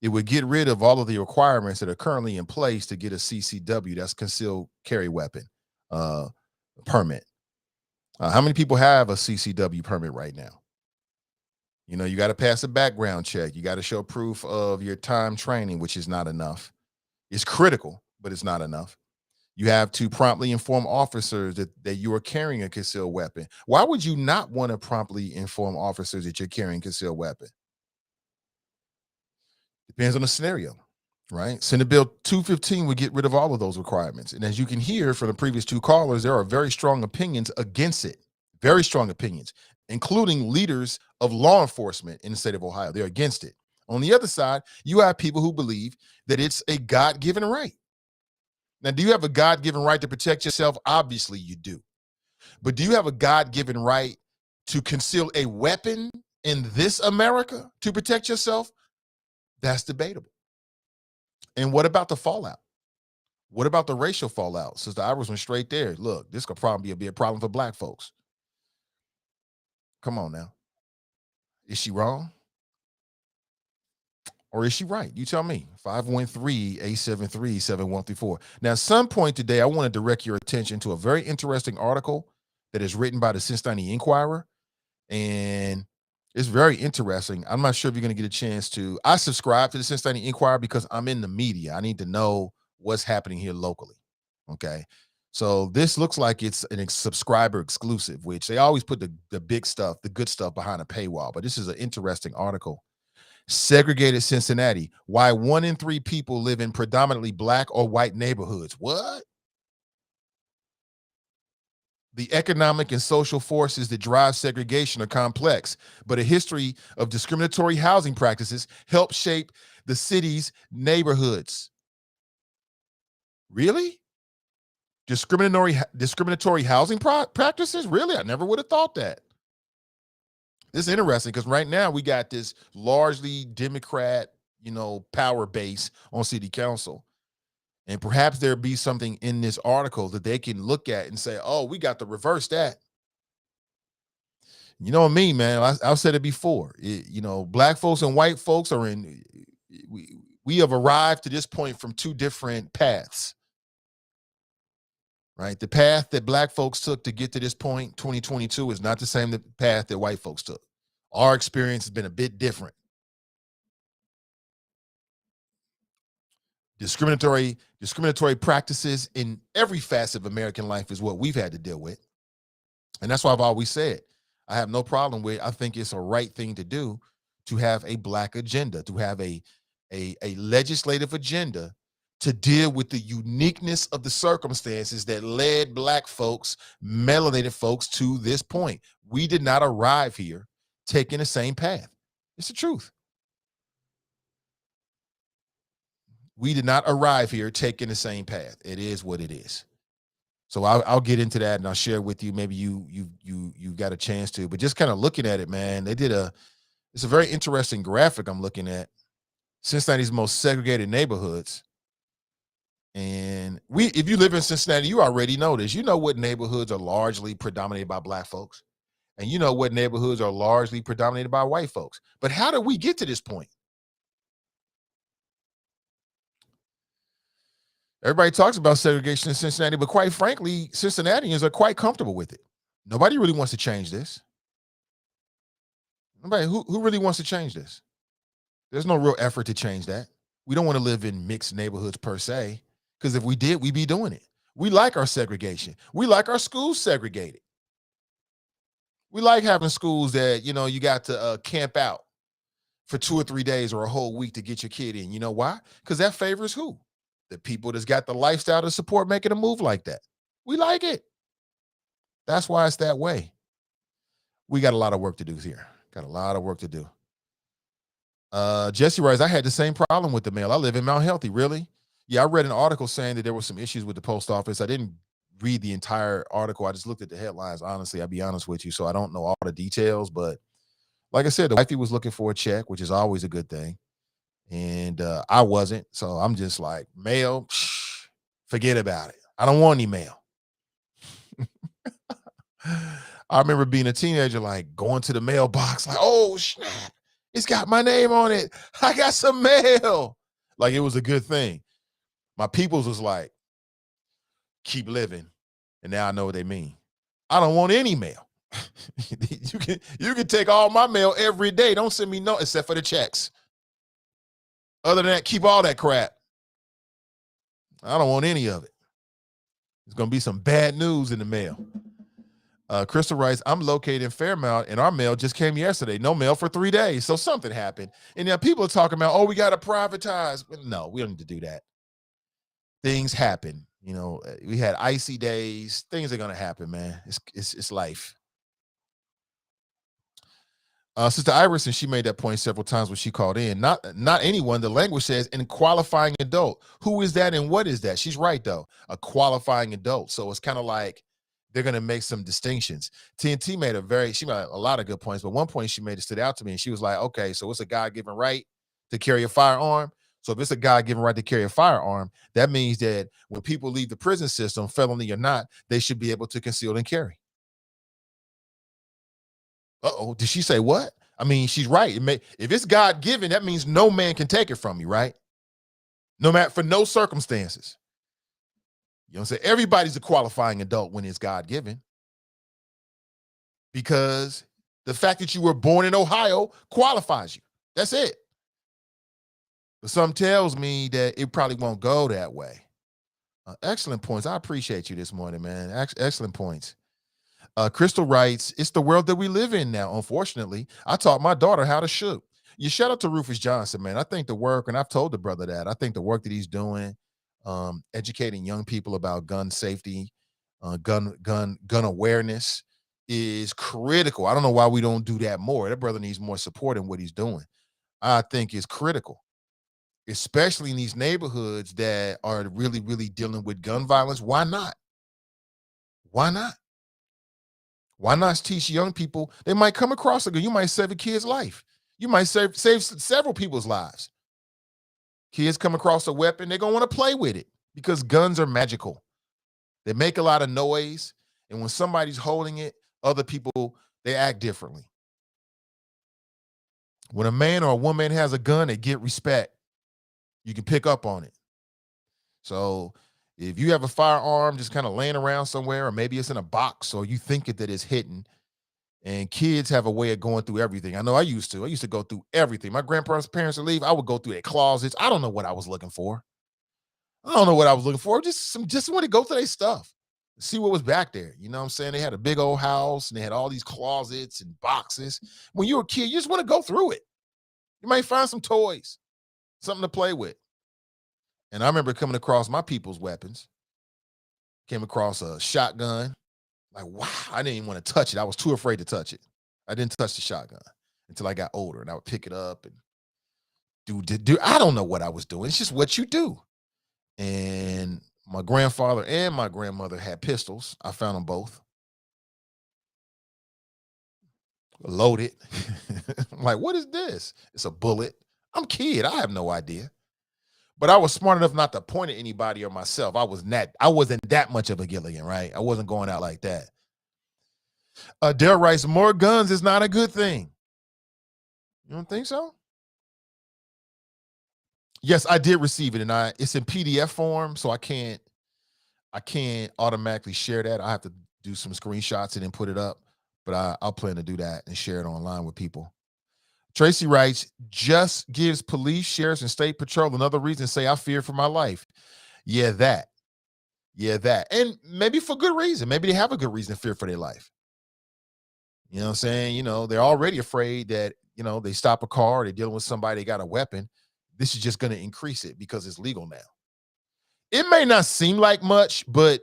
it would get rid of all of the requirements that are currently in place to get a CCW, that's concealed carry weapon permit. How many people have a CCW permit right now? You know, you got to pass a background check. You got to show proof of your time training, which is not enough. It's critical, but it's not enough. You have to promptly inform officers that you are carrying a concealed weapon. Why would you not want to promptly inform officers that you're carrying a concealed weapon? Depends on the scenario, right? Senate Bill 215 would get rid of all of those requirements. And as you can hear from the previous two callers, there are very strong opinions against it, very strong opinions, including leaders of law enforcement in the state of Ohio. They're against it. On the other side, you have people who believe that it's a God-given right. Now, do you have a God-given right to protect yourself? Obviously, you do. But do you have a God-given right to conceal a weapon in this America to protect yourself? That's debatable. And what about the fallout? What about the racial fallout? Sister Iris went straight there. Look, this could probably be a problem for black folks. Come on now. Is she wrong? Or is she right? You tell me. 513-873-7134. Now, at some point today, I want to direct your attention to a very interesting article that is written by the Cincinnati Enquirer. And it's very interesting. I'm not sure if you're going to get a chance to. I subscribe to the Cincinnati Enquirer because I'm in the media. I need to know what's happening here locally. Okay. So this looks like it's an subscriber exclusive, which they always put the big stuff, the good stuff behind a paywall. But this is an interesting article. Segregated Cincinnati, why 1 in 3 people live in predominantly black or white neighborhoods. What? The economic and social forces that drive segregation are complex, but a history of discriminatory housing practices help shape the city's neighborhoods. Really? Discriminatory housing practices? Really? I never would have thought that. This is interesting because right now we got this largely Democrat, power base on city council. And perhaps there'll be something in this article that they can look at and say, oh, we got to reverse that. You know me, man. I've said it before. Black folks and white folks are we have arrived to this point from two different paths. Right? The path that black folks took to get to this point, 2022, is not the same path that white folks took. Our experience has been a bit different. Discriminatory practices in every facet of American life is what we've had to deal with. And that's why I've always said, I have no problem with, I think it's a right thing to do to have a black agenda, to have a legislative agenda to deal with the uniqueness of the circumstances that led black folks, melanated folks to this point. We did not arrive here taking the same path. It's the truth. We did not arrive here taking the same path. It is what it is. So I'll get into that and I'll share with you. Maybe you got a chance to, but just kind of looking at it, man, it's a very interesting graphic I'm looking at. Cincinnati's most segregated neighborhoods. And if you live in Cincinnati, you already know this. You know what neighborhoods are largely predominated by black folks. And you know what neighborhoods are largely predominated by white folks. But how did we get to this point? Everybody talks about segregation in Cincinnati, but quite frankly, Cincinnatians are quite comfortable with it. Nobody really wants to change this. Nobody who really wants to change this. There's no real effort to change that. We don't want to live in mixed neighborhoods per se, because if we did, we'd be doing it. We like our segregation. We like our schools segregated. We like having schools that, you got to camp out for 2 or 3 days or a whole week to get your kid in. You know why? Because that favors who? The people that's got the lifestyle to support making a move like that. We like it. That's why it's that way. We got a lot of work to do here. Got a lot of work to do. Jesse writes, I had the same problem with the mail. I live in Mount Healthy. Really? Yeah, I read an article saying that there were some issues with the post office. I didn't read the entire article. I just looked at the headlines. Honestly, I'll be honest with you. So I don't know all the details. But like I said, the wifey was looking for a check, which is always a good thing. And I wasn't. So I'm just like, mail, forget about it. I don't want any mail. I remember being a teenager, like going to the mailbox, like, oh, snap, it's got my name on it. I got some mail. Like it was a good thing. My peoples was like, keep living. And now I know what they mean. I don't want any mail. you can take all my mail every day. Don't send me no, except for the checks. Other than that, keep all that crap. I don't want any of it. There's going to be some bad news in the mail. Crystal writes, I'm located in Fairmount, and our mail just came yesterday. No mail for 3 days. So something happened. And now people are talking about, oh, we got to privatize. No, we don't need to do that. Things happen. You know, we had icy days. Things are going to happen, man. It's life. Sister Iverson, she made that point several times when she called in. Not anyone. The language says in qualifying adult. Who is that and what is that? She's right, though. A qualifying adult. So it's kind of like they're going to make some distinctions. TNT she made a lot of good points, but one point she made it stood out to me. And she was like, okay, so it's a God-given right to carry a firearm. So if it's a God-given right to carry a firearm, that means that when people leave the prison system, felony or not, they should be able to conceal and carry. Uh-oh, did she say what? I mean, she's right. If it's God-given, that means no man can take it from you, right? No matter, for no circumstances. You know what I'm saying? Everybody's a qualifying adult when it's God-given. Because the fact that you were born in Ohio qualifies you. That's it. But something tells me that it probably won't go that way. Excellent points. I appreciate you this morning, man. Excellent points. Crystal writes, it's the world that we live in now, unfortunately. I taught my daughter how to shoot. You shout out to Rufus Johnson, man. I think the work, and I've told the brother that, I think the work that he's doing, educating young people about gun safety, gun awareness is critical. I don't know why we don't do that more. That brother needs more support in what he's doing. I think it's critical, especially in these neighborhoods that are really, really dealing with gun violence. Why not? Why not? Why not teach young people? They might come across a gun. You might save a kid's life. You might save several people's lives. Kids come across a weapon, they're going to want to play with it because guns are magical. They make a lot of noise. And when somebody's holding it, other people, they act differently. When a man or a woman has a gun, they get respect. You can pick up on it. So if you have a firearm just kind of laying around somewhere, or maybe it's in a box, or you think that it's hidden, and kids have a way of going through everything. I know I used to go through everything. My grandparents' parents would leave. I would go through their closets. I don't know what I was looking for. Just want to go through their stuff, see what was back there. You know what I'm saying? They had a big old house, and they had all these closets and boxes. When you're a kid, you just want to go through it. You might find some toys, something to play with. And I remember coming across my people's weapons. Came across a shotgun. Like, wow, I didn't even want to touch it. I was too afraid to touch it. I didn't touch the shotgun until I got older, and I would pick it up and do. I don't know what I was doing. It's just what you do. And my grandfather and my grandmother had pistols. I found them both loaded. I'm like, what is this? It's a bullet. I'm a kid. I have no idea. But I was smart enough not to point at anybody or myself. I wasn't that much of a Gilligan, right? I wasn't going out like that. Dale writes, more guns is not a good thing. You don't think so? Yes, I did receive it, and it's in PDF form, so I can't automatically share that. I have to do some screenshots and then put it up. But I'll plan to do that and share it online with people. Tracy writes, just gives police, sheriffs, and state patrol another reason to say I fear for my life. Yeah, that. And maybe for good reason. Maybe they have a good reason to fear for their life. You know what I'm saying? You know, they're already afraid that, you know, they stop a car, they're dealing with somebody, they got a weapon. This is just going to increase it because it's legal now. It may not seem like much, but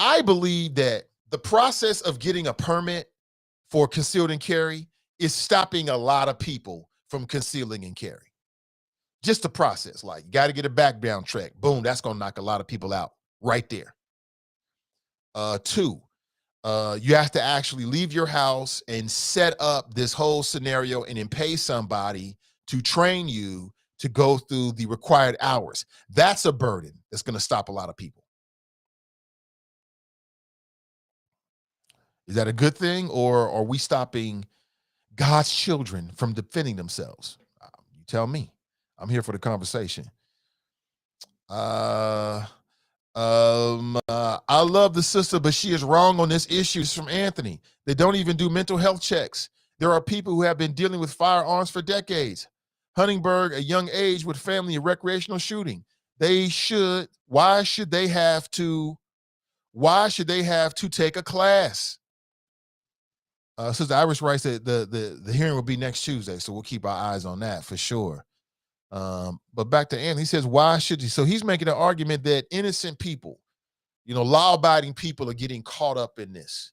I believe that the process of getting a permit for concealed and carry is stopping a lot of people from concealing and carry. Just the process. Like, you got to get a background check. Boom, that's going to knock a lot of people out right there. 2, you have to actually leave your house and set up this whole scenario and then pay somebody to train you to go through the required hours. That's a burden that's going to stop a lot of people. Is that a good thing, or are we stopping God's children from defending themselves? You tell me. I'm here for the conversation. I love the sister, but she is wrong on this issue. It's from Anthony. They don't even do mental health checks. There are people who have been dealing with firearms for decades. Huntingburg, a young age with family and recreational shooting. Why should they have to take a class? Sister Iris writes that the hearing will be next Tuesday, so we'll keep our eyes on that for sure. But back to Anthony, he says, why should you? So he's making an argument that innocent people, law-abiding people are getting caught up in this.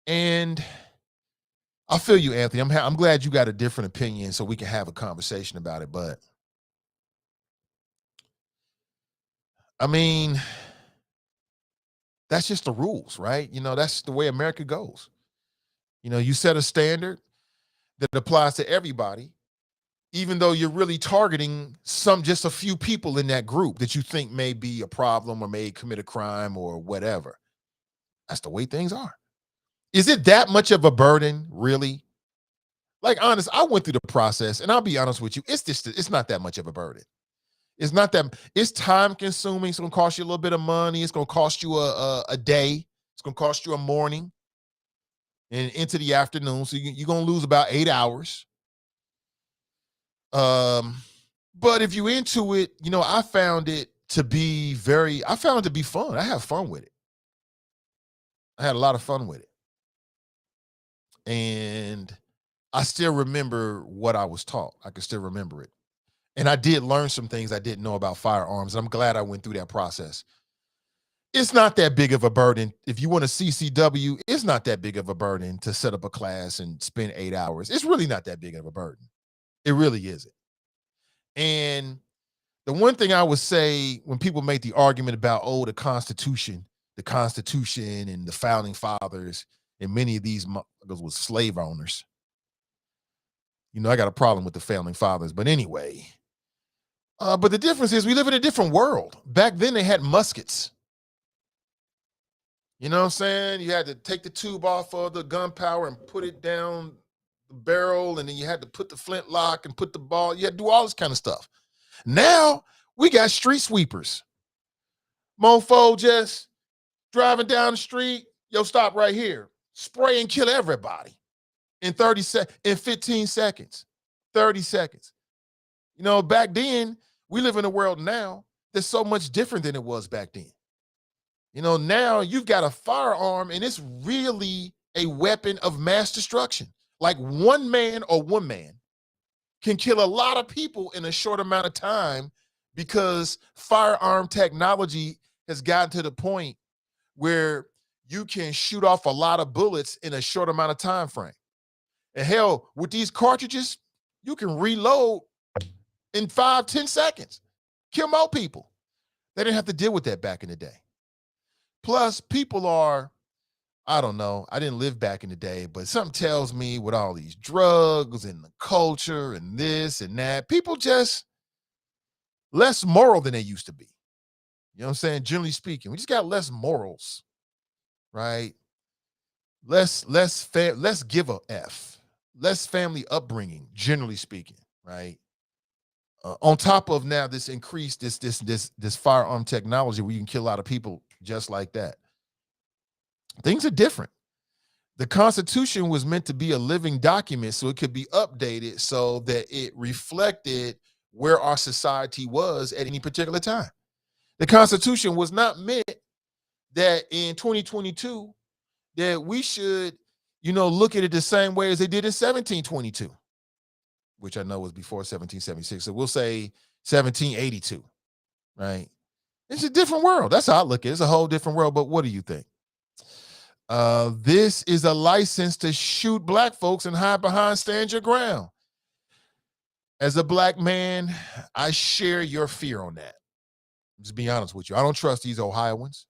And I feel you, Anthony. I'm glad you got a different opinion so we can have a conversation about it. But I mean, that's just the rules, right? That's the way America goes. You set a standard that applies to everybody, even though you're really targeting just a few people in that group that you think may be a problem or may commit a crime or whatever. That's the way things are. Is it that much of a burden, really? Like, honest, I went through the process, and I'll be honest with you, it's not that much of a burden. It's time consuming. It's going to cost you a little bit of money. It's going to cost you a day. It's going to cost you a morning and into the afternoon. So you're going to lose about 8 hours. But if you're into it, I found it to be fun. I have fun with it. I had a lot of fun with it. And I still remember what I was taught. I can still remember it. And I did learn some things I didn't know about firearms. I'm glad I went through that process. It's not that big of a burden. If you want a CCW, it's not that big of a burden to set up a class and spend 8 hours. It's really not that big of a burden. It really isn't. And the one thing I would say when people make the argument about, the Constitution and the founding fathers, and many of these motherfuckers was slave owners. I got a problem with the founding fathers. But anyway, but the difference is we live in a different world. Back then they had muskets. You know what I'm saying? You had to take the tube off of the gunpowder and put it down the barrel, and then you had to put the flintlock and put the ball. You had to do all this kind of stuff. Now we got street sweepers. Mofo just driving down the street. Yo, stop right here. Spray and kill everybody in 15 seconds. 30 seconds. Back then, we live in a world now that's so much different than it was back then. Now you've got a firearm and it's really a weapon of mass destruction. Like one man or woman can kill a lot of people in a short amount of time because firearm technology has gotten to the point where you can shoot off a lot of bullets in a short amount of time frame. And hell, with these cartridges, you can reload in 5-10 seconds. Kill more people. They didn't have to deal with that back in the day. Plus, people are, I don't know, I didn't live back in the day, but something tells me with all these drugs and the culture and this and that, people just less moral than they used to be. You know what I'm saying? Generally speaking, we just got less morals, right? Less give a F, less family upbringing, generally speaking, right? On top of now this increased this firearm technology where you can kill a lot of people just like that. Things are different. The Constitution was meant to be a living document so it could be updated so that it reflected where our society was at any particular time. The Constitution was not meant that in 2022 that we should, look at it the same way as they did in 1722. Which I know was before 1776. So we'll say 1782, right? It's a different world. That's how I look at it. It's a whole different world. But what do you think? This is a license to shoot black folks and hide behind stand your ground. As a black man, I share your fear on that. Just be honest with you. I don't trust these Ohioans.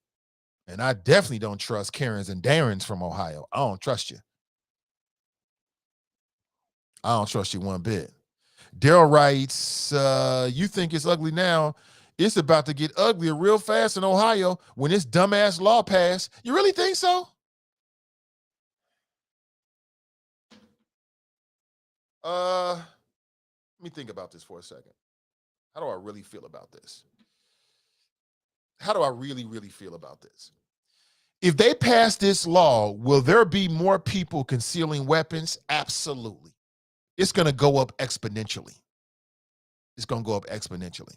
And I definitely don't trust Karens and Darrens from Ohio. I don't trust you. I don't trust you one bit. Daryl writes, you think it's ugly now. It's about to get uglier real fast in Ohio when this dumbass law passed. You really think so? Let me think about this for a second. How do I really feel about this? how do I really, really feel about this? If they pass this law, will there be more people concealing weapons? Absolutely. It's going to go up exponentially. It's going to go up exponentially.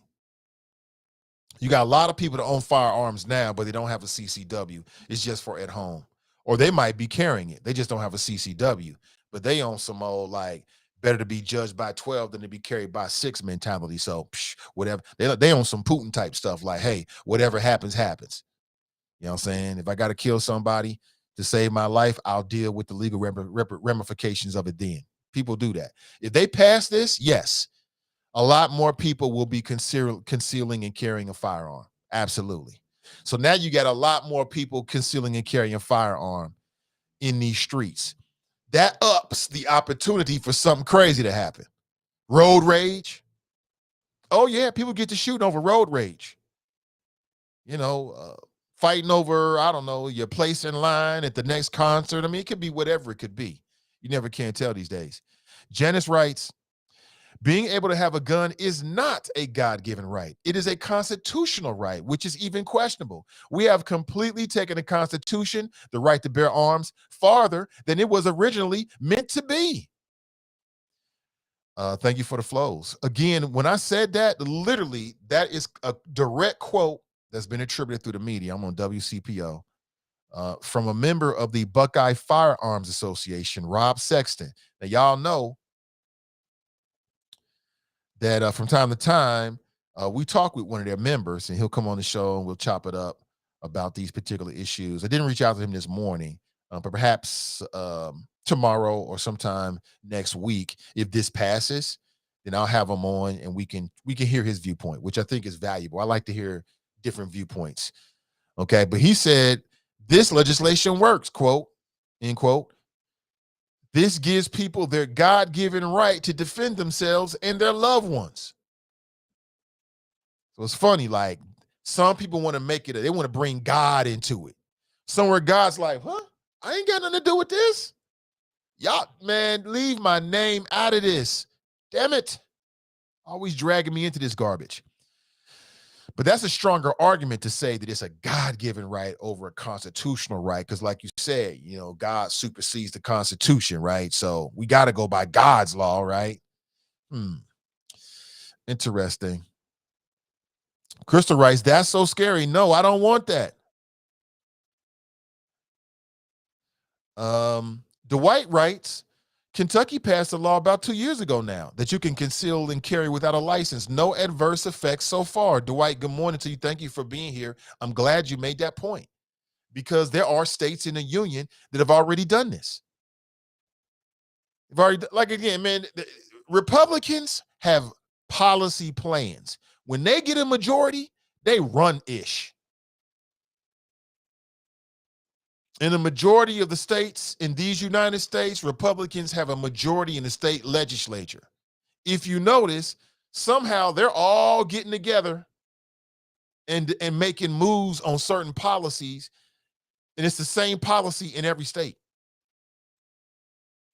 You got a lot of people that own firearms now, but they don't have a CCW. It's just for at home. Or they might be carrying it. They just don't have a CCW. But they own some old, like, better to be judged by 12 than to be carried by 6 mentality. So, whatever. They own some Putin type stuff like, hey, whatever happens, happens. You know what I'm saying? If I got to kill somebody to save my life, I'll deal with the legal ramifications of it then. People do that. If they pass this, yes, a lot more people will be concealing and carrying a firearm. Absolutely. So now you got a lot more people concealing and carrying a firearm in these streets. That ups the opportunity for something crazy to happen. Road rage. Oh, yeah, people get to shooting over road rage. Fighting over, I don't know, your place in line at the next concert. I mean, it could be whatever it could be. You never can tell these days. Janice writes, being able to have a gun is not a God-given right. It is a constitutional right, which is even questionable. We have completely taken the Constitution, the right to bear arms, farther than it was originally meant to be. Thank you for the flows. Again, when I said that, literally, that is a direct quote that's been attributed through the media. I'm on WCPO. From a member of the Buckeye Firearms Association, Rob Sexton. Now, y'all know that from time to time, we talk with one of their members, and he'll come on the show and we'll chop it up about these particular issues. I didn't reach out to him this morning, but perhaps tomorrow or sometime next week, if this passes, then I'll have him on and we can hear his viewpoint, which I think is valuable. I like to hear different viewpoints. Okay, but he said this legislation works, quote, end quote. This gives people their God-given right to defend themselves and their loved ones. So it's funny, like some people want to make it, they want to bring God into it. Somewhere God's like, I ain't got nothing to do with this. Y'all, man, leave my name out of this. Damn it. Always dragging me into this garbage. But that's a stronger argument to say that it's a God-given right over a constitutional right. Because like you said, God supersedes the Constitution, right? So we got to go by God's law, right? Interesting. Crystal writes, that's so scary. No, I don't want that. Dwight writes, Kentucky passed a law about 2 years ago now that you can conceal and carry without a license. No adverse effects so far. Dwight, good morning to you. Thank you for being here. I'm glad you made that point because there are states in the union that have already done this. Republicans have policy plans. When they get a majority, they run ish. In the majority of the states in these United States, Republicans have a majority in the state legislature. If you notice, somehow they're all getting together and making moves on certain policies, and it's the same policy in every state.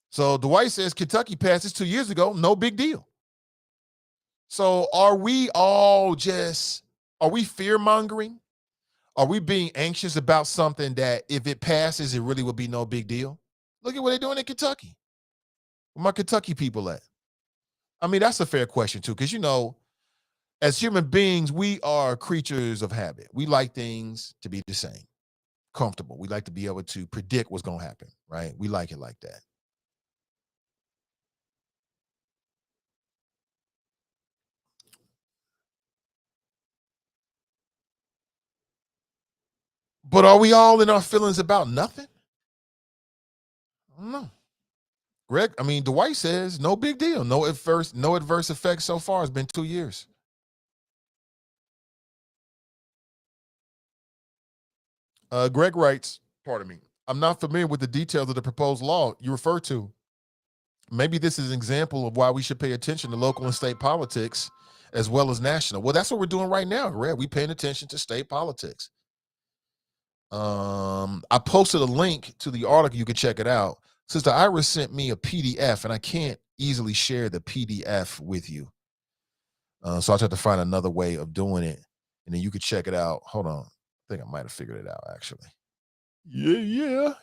So Dwight says Kentucky passed this 2 years ago, no big deal. So are we fear-mongering? Are we being anxious about something that if it passes, it really will be no big deal? Look at what they're doing in Kentucky. Where my Kentucky people at? I mean, that's a fair question too, because as human beings, we are creatures of habit. We like things to be the same, comfortable. We like to be able to predict what's going to happen, right? We like it like that. But are we all in our feelings about nothing? I don't know. Dwight says no big deal. No adverse effects so far. It's been 2 years. Greg writes, pardon me, I'm not familiar with the details of the proposed law you refer to. Maybe this is an example of why we should pay attention to local and state politics as well as national. Well, that's what we're doing right now, Greg. We're paying attention to state politics. I posted a link to the article. You can check it out. Sister Iris sent me a PDF, and I can't easily share the PDF with you. So I'll try to find another way of doing it. and then you could check it out. Hold on. I think I might have figured it out, actually. Yeah.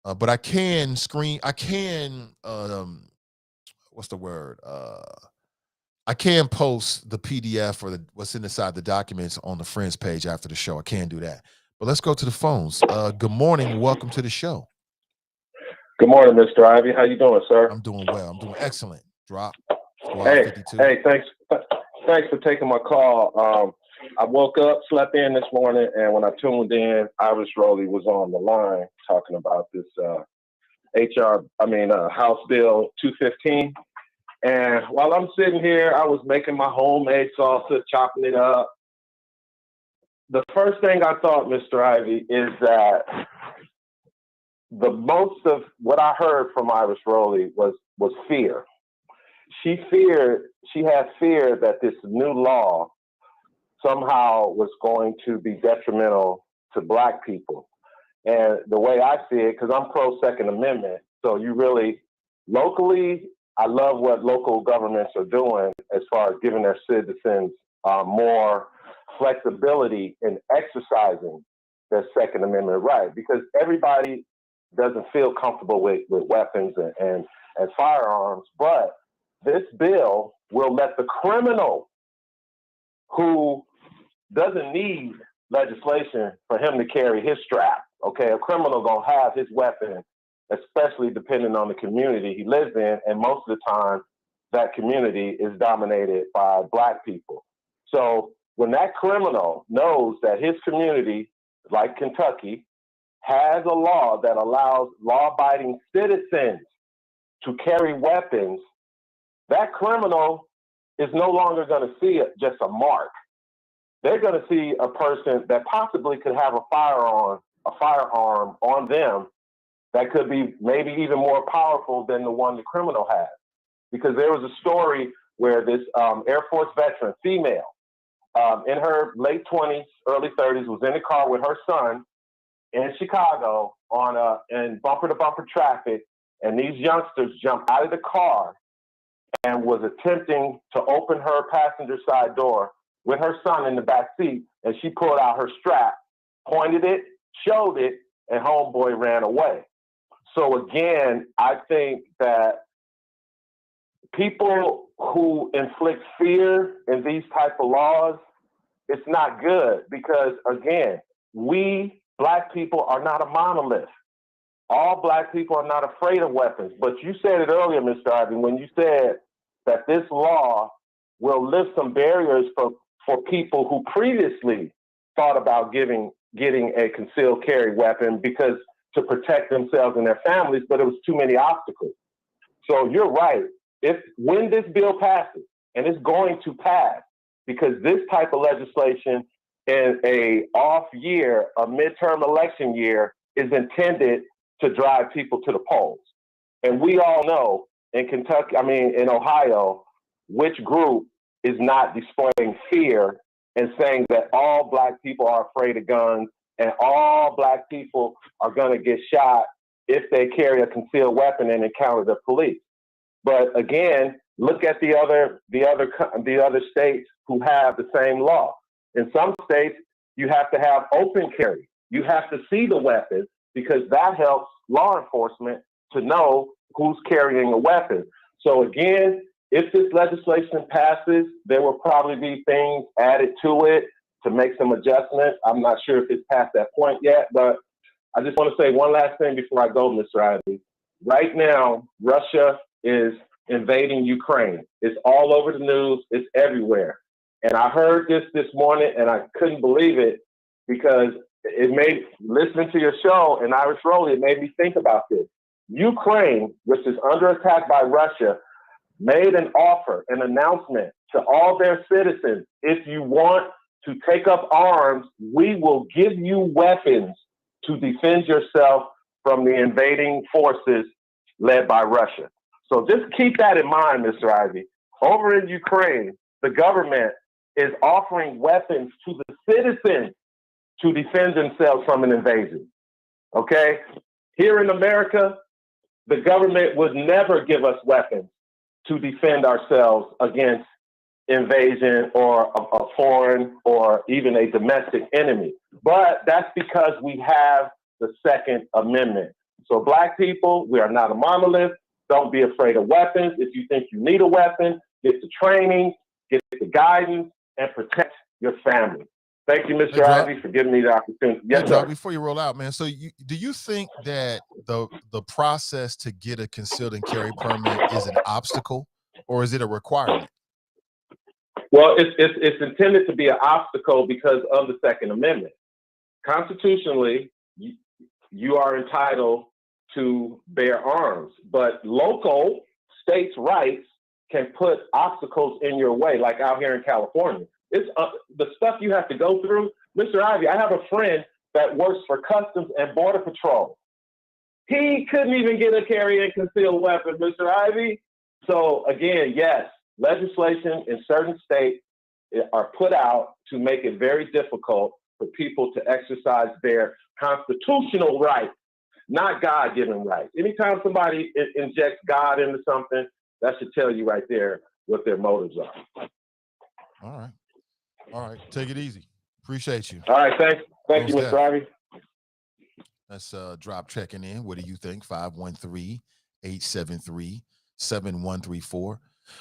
But I can what's the word? I can post the PDF or what's inside the documents on the Friends page after the show. I can do that. But let's go to the phones. Good morning. Welcome to the show. Good morning, Mr. Ivey. How you doing, sir? I'm doing well. I'm doing excellent. Drop. Squad 52. Hey, thanks for taking my call. I woke up, slept in this morning, and when I tuned in, Irish Rowley was on the line talking about this House Bill 215. And while I'm sitting here, I was making my homemade salsa, chopping it up. The first thing I thought, Mr. Ivey, is that the most of what I heard from Irish Rowley was fear. She had fear that this new law somehow was going to be detrimental to Black people. And the way I see it, because I'm pro Second Amendment, so you really, locally, I love what local governments are doing as far as giving their citizens more flexibility in exercising their Second Amendment right, because everybody doesn't feel comfortable with weapons and firearms, but this bill will let the criminal who doesn't need legislation for him to carry his strap. Okay, a criminal gonna have his weapon, especially depending on the community he lives in, and most of the time, that community is dominated by Black people. So when that criminal knows that his community, like Kentucky, has a law that allows law-abiding citizens to carry weapons, that criminal is no longer going to see it just a mark. They're going to see a person that possibly could have a firearm on them that could be maybe even more powerful than the one the criminal has. Because there was a story where this Air Force veteran, female, in her late 20s, early 30s, was in the car with her son in Chicago in bumper-to-bumper traffic, and these youngsters jumped out of the car and was attempting to open her passenger side door with her son in the back seat, and she pulled out her strap, pointed it, showed it, and homeboy ran away. So again, I think that people who inflict fear in these type of laws, it's not good because, again, we Black people are not a monolith. All Black people are not afraid of weapons. But you said it earlier, Mr. Ivey, when you said that this law will lift some barriers for people who previously thought about getting a concealed carry weapon because to protect themselves and their families, but it was too many obstacles. So you're right. When this bill passes, and it's going to pass, because this type of legislation in a off year, a midterm election year, is intended to drive people to the polls. And we all know in Ohio, which group is not displaying fear and saying that all Black people are afraid of guns and all Black people are going to get shot if they carry a concealed weapon and encounter the police. But again, look at the other states who have the same law. In some states, you have to have open carry. You have to see the weapon because that helps law enforcement to know who's carrying a weapon. So again, if this legislation passes, there will probably be things added to it to make some adjustments. I'm not sure if it's past that point yet, but I just want to say one last thing before I go, Mr. Ivey. Right now, Russia is invading Ukraine. It's all over the news. It's everywhere. And I heard this morning, and I couldn't believe it because listening to your show and Irish Rowley, it made me think about this. Ukraine, which is under attack by Russia, made an announcement to all their citizens. If you want to take up arms, we will give you weapons to defend yourself from the invading forces led by Russia. So just keep that in mind, Mr. Ivey. Over in Ukraine, the government is offering weapons to the citizens to defend themselves from an invasion. Okay? Here in America, the government would never give us weapons to defend ourselves against invasion or a foreign or even a domestic enemy. But that's because we have the Second Amendment. So Black people, we are not a monolith. Don't be afraid of weapons. If you think you need a weapon, get the training, get the guidance, and protect your family. Thank you, Mr. Ivey, for giving me the opportunity. Yes, sir. Before you roll out, man, so do you think that the process to get a concealed and carry permit is an obstacle, or is it a requirement? Well, it's intended to be an obstacle because of the Second Amendment. Constitutionally, you are entitled to bear arms, but local states' rights can put obstacles in your way, like out here in California. It's the stuff you have to go through. Mr. Ivey, I have a friend that works for Customs and Border Patrol. He couldn't even get a carry and concealed weapon, Mr. Ivey. So again, yes, legislation in certain states are put out to make it very difficult for people to exercise their constitutional rights, not God-given rights. Anytime somebody injects God into something, that should tell you right there what their motives are. All right. Take it easy. Appreciate you. All right. Thank you, Mr. Ivey. That's Drop checking in. What do you think? 513-873-7134.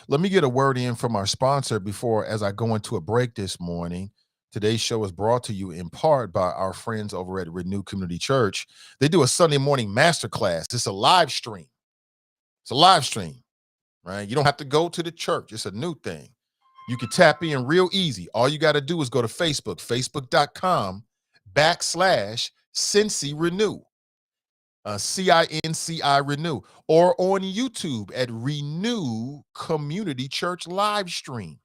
Let me get a word in from our sponsor as I go into a break this morning. Today's show is brought to you in part by our friends over at Renew Community Church. They do a Sunday morning masterclass. It's a live stream. Right? You don't have to go to the church. It's a new thing. You can tap in real easy. All you got to do is go to Facebook, facebook.com/Cincy Renew, CINCI Renew, or on YouTube at Renew Community Church live stream.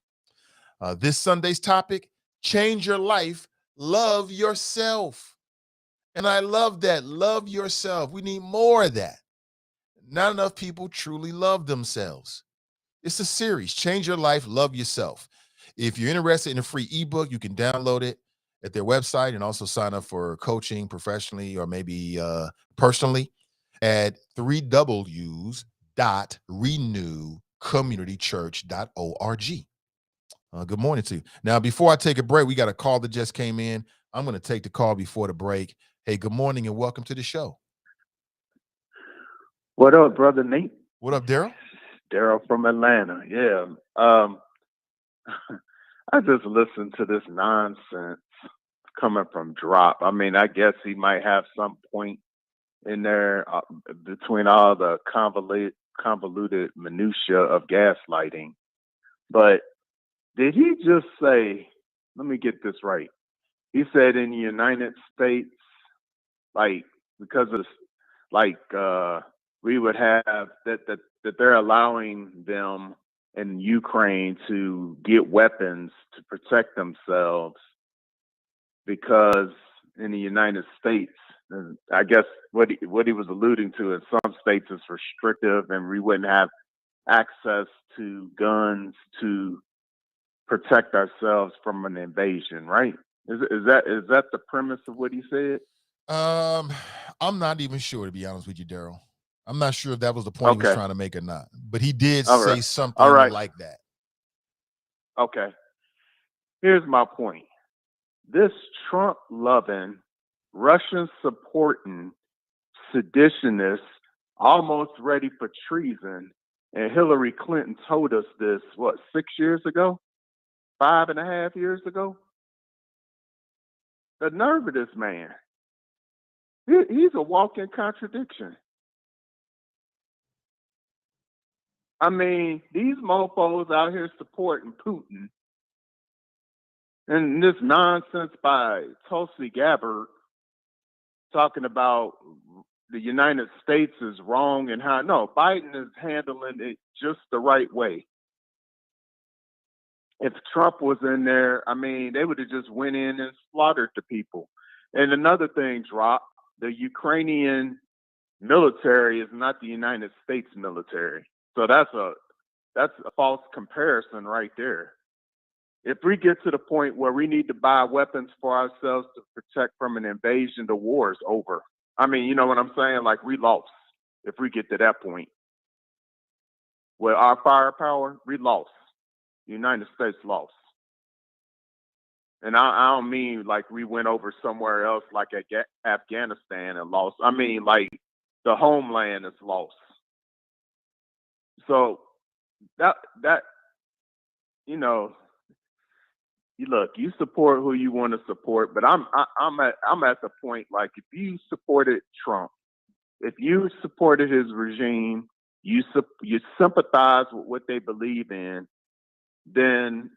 This Sunday's topic, change your life, love yourself. And I love that. Love yourself. We need more of that. Not enough people truly love themselves. It's a series, Change Your Life, Love Yourself. If you're interested in a free ebook, you can download it at their website and also sign up for coaching professionally or maybe personally at 3w.renewcommunitychurch.org. Good morning to you. Now, before I take a break, we got a call that just came in. I'm going to take the call before the break. Hey, good morning and welcome to the show. What up, brother Nate? What up, Daryl? Daryl from Atlanta. Yeah. I just listened to this nonsense coming from Drop. I mean, I guess he might have some point in there between all the convoluted minutia of gaslighting. But did he just say, let me get this right. He said in the United States, like, because of, like, we would have that they're allowing them in Ukraine to get weapons to protect themselves because in the United States, I guess what he was alluding to in some states is restrictive and we wouldn't have access to guns to protect ourselves from an invasion, right? Is that the premise of what he said? I'm not even sure, to be honest with you, Daryl. I'm not sure if that was the point he was trying to make or not, but he did say something like that. Okay. Here's my point. This Trump-loving, Russian-supporting seditionists almost ready for treason, and Hillary Clinton told us this, 6 years ago? 5.5 years ago? The nerve of this man. He's a walking contradiction. I mean, these mofos out here supporting Putin and this nonsense by Tulsi Gabbard talking about the United States is wrong and how, no, Biden is handling it just the right way. If Trump was in there, I mean, they would have just went in and slaughtered the people. And another thing, Drop, the Ukrainian military is not the United States military. So that's a false comparison right there. If we get to the point where we need to buy weapons for ourselves to protect from an invasion, the war is over. I mean, you know what I'm saying? Like, we lost if we get to that point. with our firepower, we lost. The United States lost. And I don't mean like we went over somewhere else like Afghanistan and lost. I mean like the homeland is lost. So that you know, you support who you want to support, but I'm at the point like if you supported Trump, if you supported his regime, you sympathize with what they believe in, then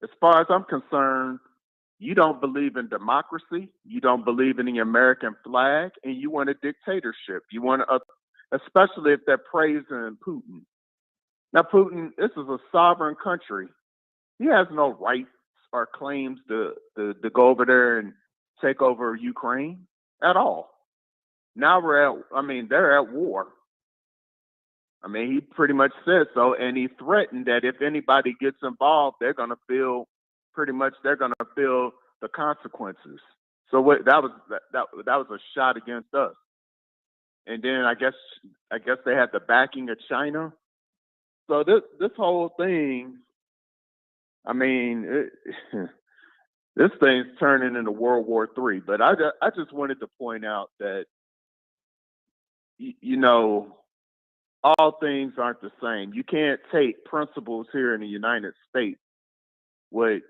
as far as I'm concerned, you don't believe in democracy, you don't believe in the American flag, and you want a dictatorship. You want especially if they're praising Putin. Now, Putin, this is a sovereign country. He has no rights or claims to go over there and take over Ukraine at all. Now they're at war. I mean, he pretty much said so, and he threatened that if anybody gets involved, they're going to feel the consequences. So that was a shot against us. And then I guess they had the backing of China. So this whole thing, I mean, this thing's turning into World War III. But I just wanted to point out that, all things aren't the same. You can't take principles here in the United States with,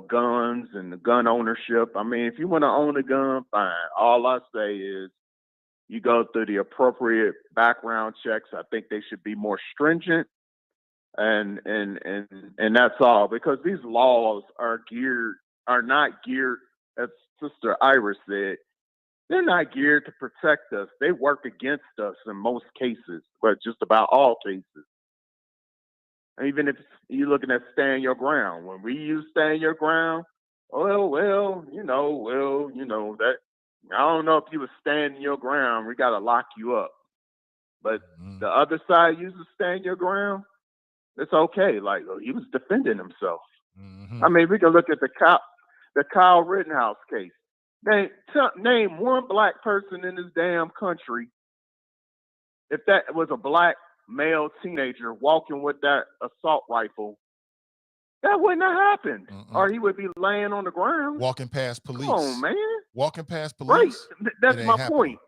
guns and the gun ownership. I mean, if you want to own a gun, fine. All I say is you go through the appropriate background checks. I think they should be more stringent. And that's all, because these laws are not geared, as Sister Iris said, they're not geared to protect us. They work against us in most cases, but just about all cases. Even if you're looking at stand your ground, when we use stand your ground, that I don't know if you were standing your ground, we got to lock you up. But the other side uses stand your ground. It's okay. Like, he was defending himself. Mm-hmm. I mean, we can look at the Kyle Rittenhouse case. Name one black person in this damn country, if that was a black male teenager walking with that assault rifle, that wouldn't have happened. Or he would be laying on the ground. Walking past police. Come on, man. Walking past police. Right. That's my point.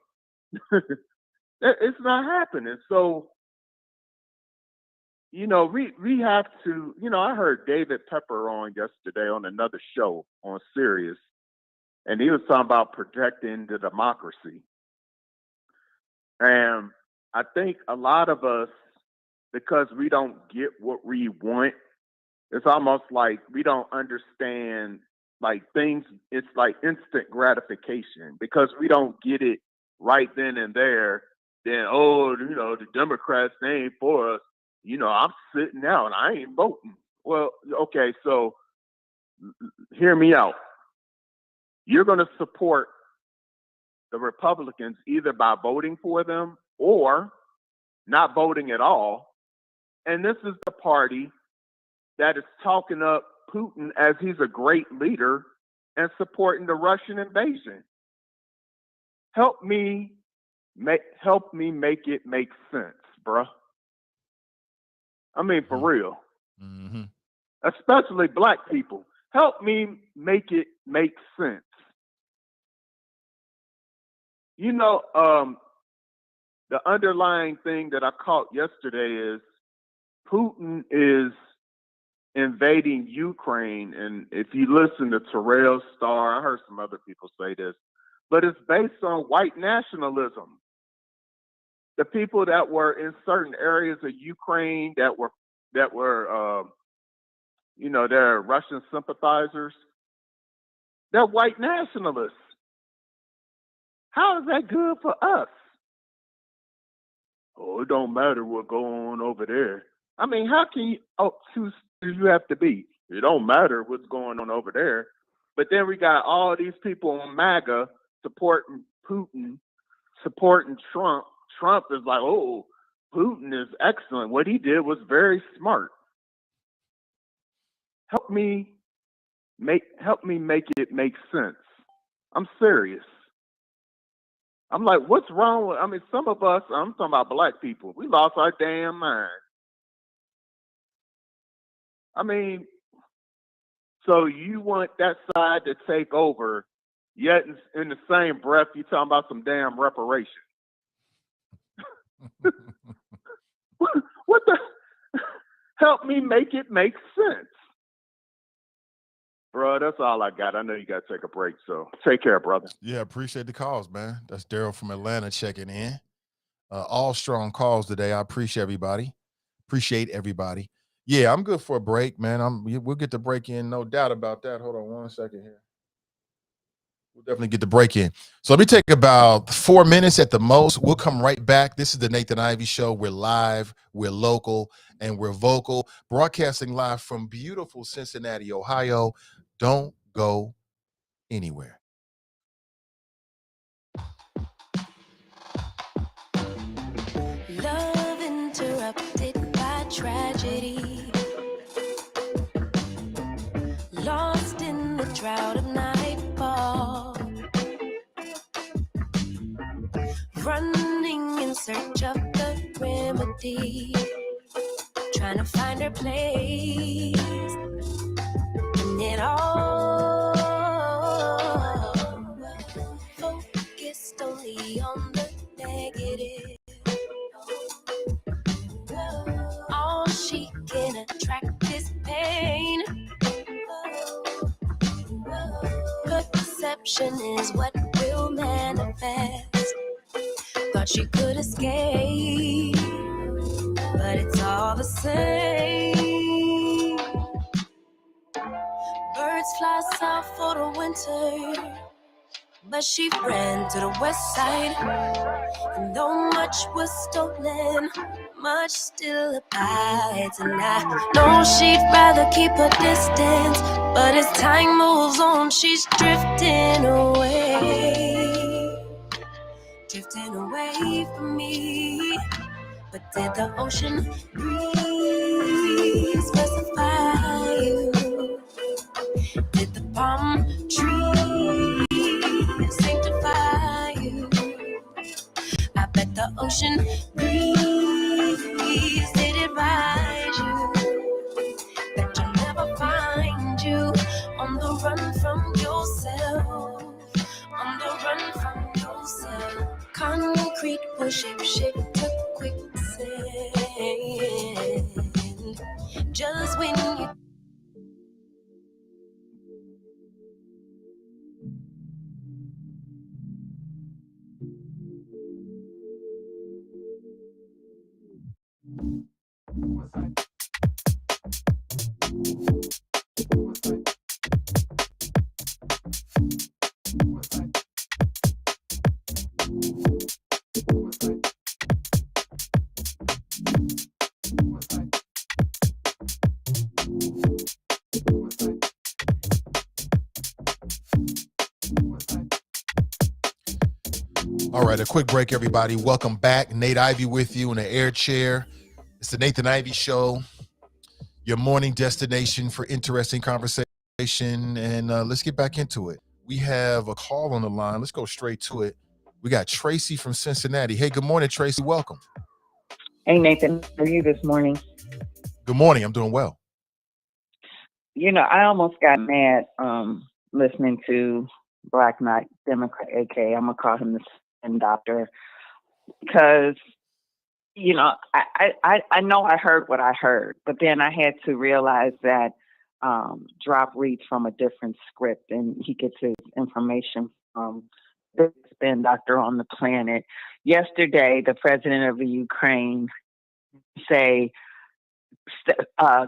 It's not happening. So, we have to, I heard David Pepper on yesterday on another show on Sirius, and he was talking about protecting the democracy. And I think a lot of us, because we don't get what we want, it's almost like we don't understand, like, things, it's like instant gratification. Because we don't get it right then and there, then, the Democrats, they ain't for us. I'm sitting out, I ain't voting. Well, okay, so hear me out. You're going to support the Republicans either by voting for them or not voting at all. And this is the party that is talking up Putin as he's a great leader and supporting the Russian invasion. Help me make it make sense, bruh. I mean, for real. Mm-hmm. Especially black people. Help me make it make sense. The underlying thing that I caught yesterday is Putin is invading Ukraine. And if you listen to Terrell Starr, I heard some other people say this, but it's based on white nationalism. The people that were in certain areas of Ukraine that were they're Russian sympathizers, they're white nationalists. How is that good for us? Oh, it don't matter what's going on over there. I mean, how can you have to be? It don't matter what's going on over there. But then we got all these people on MAGA supporting Putin, supporting Trump. Trump is like, oh, Putin is excellent. What he did was very smart. Help me make it make sense. I'm serious. I'm like, what's wrong with, I mean, some of us, I'm talking about black people, we lost our damn mind. I mean, so you want that side to take over, yet in the same breath, you talking about some damn reparations. What the? Help me make it make sense. Bro, that's all I got. I know you got to take a break, so take care, brother. Yeah, appreciate the calls, man. That's Daryl from Atlanta checking in. All strong calls today. I appreciate everybody. Yeah, I'm good for a break, man. We'll get the break in, no doubt about that. Hold on 1 second here. We'll definitely get the break in. So let me take about 4 minutes at the most. We'll come right back. This is the Nathan Ivey Show. We're live, we're local, and we're vocal. Broadcasting live from beautiful Cincinnati, Ohio. Don't go anywhere. Love interrupted by tragedy, lost in the drought of nightfall, running in search of the remedy, trying to find her place in it all, focused only on the negative. All she can attract is pain. Perception is what will manifest. Thought she could escape, but it's all the same. Birds fly south for the winter, but she ran to the west side. And though much was stolen, much still abides. And I know she'd rather keep her distance, but as time moves on, she's drifting away from me. But did the ocean breeze specify you? Did the palm tree sanctify you? I bet the ocean breeze did advise you that you'll never find you on the run from yourself, on the run from yourself. Concrete will shape to quicksand. Just when you All right, a quick break, everybody. Welcome back. Nate Ivey with you in the air chair. It's the Nathan Ivey Show, your morning destination for interesting conversation. And let's get back into it. We have a call on the line. Let's go straight to it. We got Tracy from Cincinnati. Hey, good morning, Tracy. Welcome. Hey, Nathan, how are you this morning? Good morning. I'm doing well. You know, I almost got mad listening to Black Knight Democrat, aka I'm going to call him the spin doctor, because, you know, I know I heard what I heard, but then I had to realize that Drop reads from a different script and he gets his information from the spin doctor on the planet. Yesterday, the president of the Ukraine say,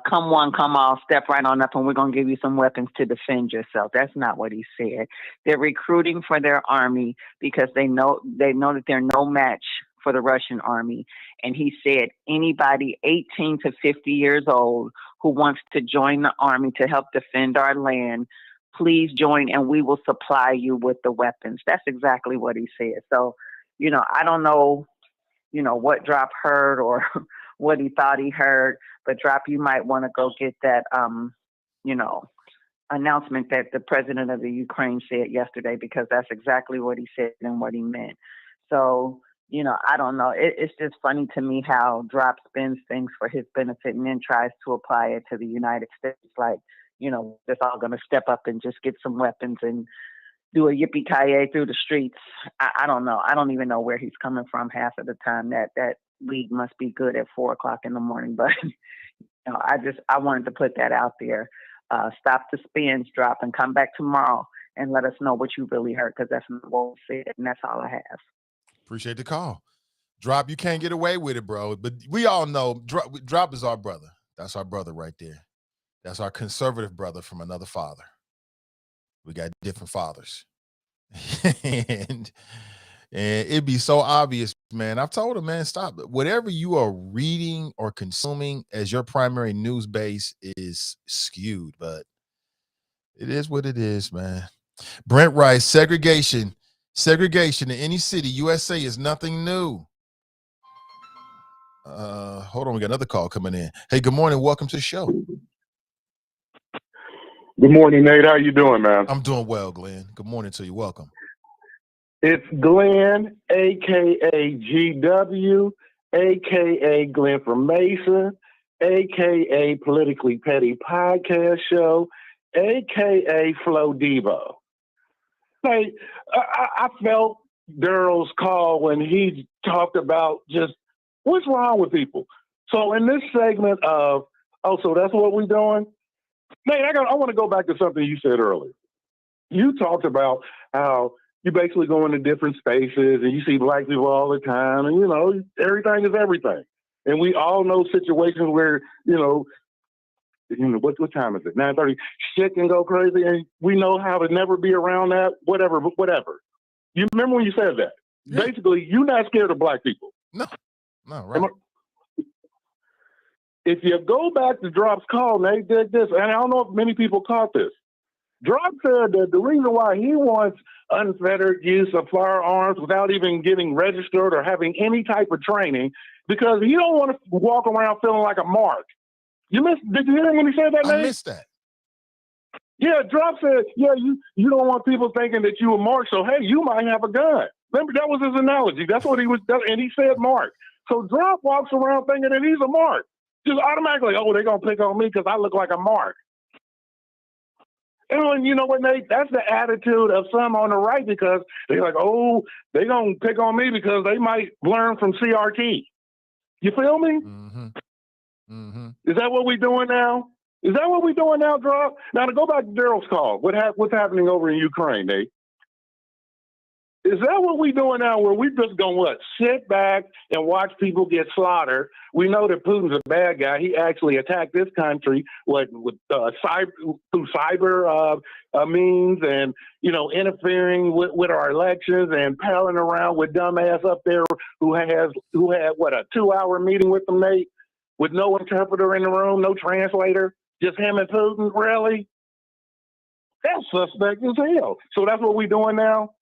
come one, come all, step right on up and we're going to give you some weapons to defend yourself. That's not what he said. They're recruiting for their army because they know that they're no match for the Russian army. And he said, anybody 18 to 50 years old who wants to join the army to help defend our land, please join and we will supply you with the weapons. That's exactly what he said. So, you know, I don't know, you know, what Drop heard or what he thought he heard, but Drop, you might want to go get that, you know, announcement that the president of the Ukraine said yesterday, because that's exactly what he said and what he meant. So, you know, I don't know. It's just funny to me how Drop spins things for his benefit and then tries to apply it to the United States. Like, you know, they're all going to step up and just get some weapons and do a yippee-ki-yay through the streets. I don't know. I don't even know where he's coming from half of the time. That weed must be good at 4 o'clock in the morning. But, you know, I wanted to put that out there. Stop the spins, Drop, and come back tomorrow and let us know what you really heard, because that's not what we said, and that's all I have. Appreciate the call. Drop, you can't get away with it, bro. But we all know Drop is our brother. That's our brother right there. That's our conservative brother from another father. We got different fathers. and it'd be so obvious, man. I've told him, man, stop. Whatever you are reading or consuming as your primary news base is skewed, but it is what it is, man. Brent Rice, segregation in any city, USA is nothing new. Hold on, we got another call coming in. Hey, good morning. Welcome to the show. Good morning, Nate. How you doing, man? I'm doing well, Glenn. Good morning to you. Welcome. It's Glenn, a.k.a. GW, a.k.a. Glenn from Mason, a.k.a. Politically Petty Podcast Show, a.k.a. Flo Devo. Hey, I felt Daryl's call when he talked about just what's wrong with people. So in this segment of, so that's what we're doing? Nate, I want to go back to something you said earlier. You talked about how you basically go into different spaces and you see black people all the time, and, you know, everything is everything. And we all know situations where, what time is it? 9:30. Shit can go crazy, and we know how to never be around that, whatever. You remember when you said that? Yeah. Basically, you're not scared of black people. No, right. If you go back to Drop's call, Nate did this, and I don't know if many people caught this. Drop said that the reason why he wants unfettered use of firearms without even getting registered or having any type of training, because he don't want to walk around feeling like a mark. Did you hear him when he said that, Nate? I missed that. Yeah, Drop said, yeah, you don't want people thinking that you a mark, so hey, you might have a gun. Remember, that was his analogy. That's what he was, and he said mark. So Drop walks around thinking that he's a mark. Just automatically, they're going to pick on me because I look like a mark. And you know what, Nate? That's the attitude of some on the right, because they're like, they're going to pick on me because they might learn from CRT. You feel me? Mm-hmm. Mm-hmm. Is that what we're doing now? Drop? Now, to go back to Daryl's call, what's happening over in Ukraine, Nate? Is that what we're doing now, where we're just going to sit back and watch people get slaughtered? We know that Putin's a bad guy. He actually attacked this country with cyber means, and, interfering with our elections and palling around with dumbass up there who had a 2-hour meeting with them, Nate, with no interpreter in the room, no translator, just him and Putin. Really? That's suspect as hell. So that's what we're doing now?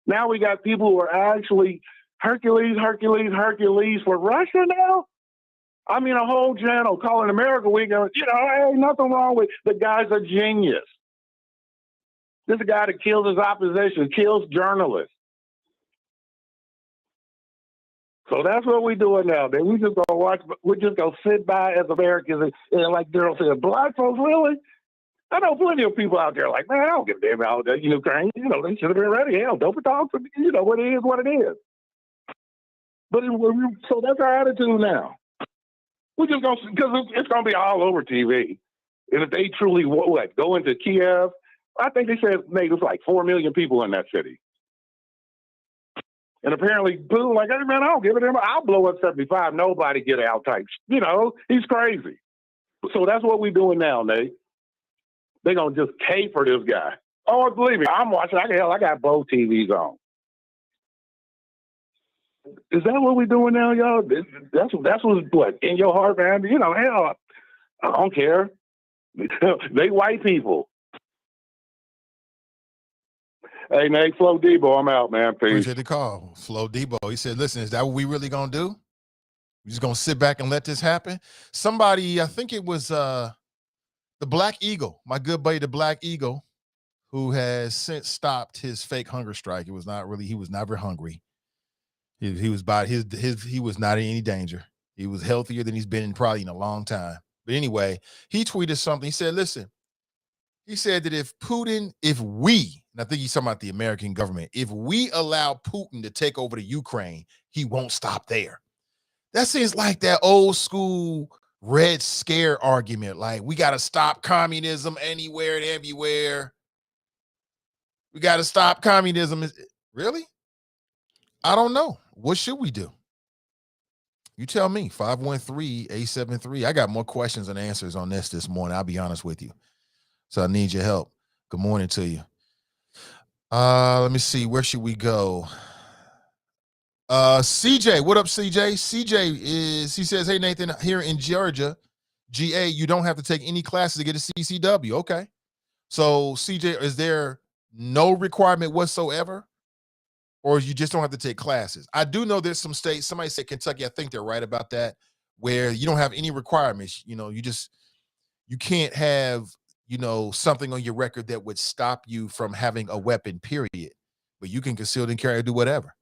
Now we got people who are actually Hercules for Russia now? I mean, a whole channel calling America Week, ain't nothing wrong with the guy's a genius. This is a guy that kills his opposition, kills journalists. So that's what we're doing now. Then we just gonna watch. We're just gonna sit by as Americans, and like Daryl said, black folks, really? I know plenty of people out there like, man, I don't give a damn about Ukraine. They should have been ready. Hell, don't be talking. What it is, what it is. But so that's our attitude now. We're just gonna, because it's gonna be all over TV. And if they truly go into Kiev, I think they said it was like 4 million people in that city. And apparently Putin like, hey man, I don't give a damn. I'll blow up 75. Nobody get out type. He's crazy. So that's what we're doing now, Nate. They're going to just caper this guy. Oh, believe me, I'm watching. I got both TVs on. Is that what we're doing now, y'all? That's what in your heart, man. Hell, I don't care. They white people. Hey, Nate, Flo Debo, I'm out, man. Peace. Appreciate the call. Flo Debo. He said, listen, is that what we really going to do? We just going to sit back and let this happen? Somebody, I think it was the Black Eagle, my good buddy, the Black Eagle, who has since stopped his fake hunger strike. He was never hungry. He was by he was not in any danger. He was healthier than he's been in probably in a long time. But anyway, he tweeted something. He said, listen, he said that if we, and I think he's talking about the American government, if we allow Putin to take over the Ukraine, he won't stop there. That seems like that old school Red Scare argument. Like, we got to stop communism anywhere and everywhere. We got to stop communism. Really? I don't know. What should we do? You tell me. 513-873. I got more questions and answers on this morning. I'll be honest with you. So I need your help. Good morning to you. Let me see. Where should we go? CJ, what up, CJ? He says, hey, Nathan, here in Georgia, GA, you don't have to take any classes to get a CCW. Okay. So, CJ, is there no requirement whatsoever? Or you just don't have to take classes? I do know there's some states, somebody said Kentucky, I think they're right about that, where you don't have any requirements. You know, you can't have, something on your record that would stop you from having a weapon, period. But you can conceal and carry or do whatever.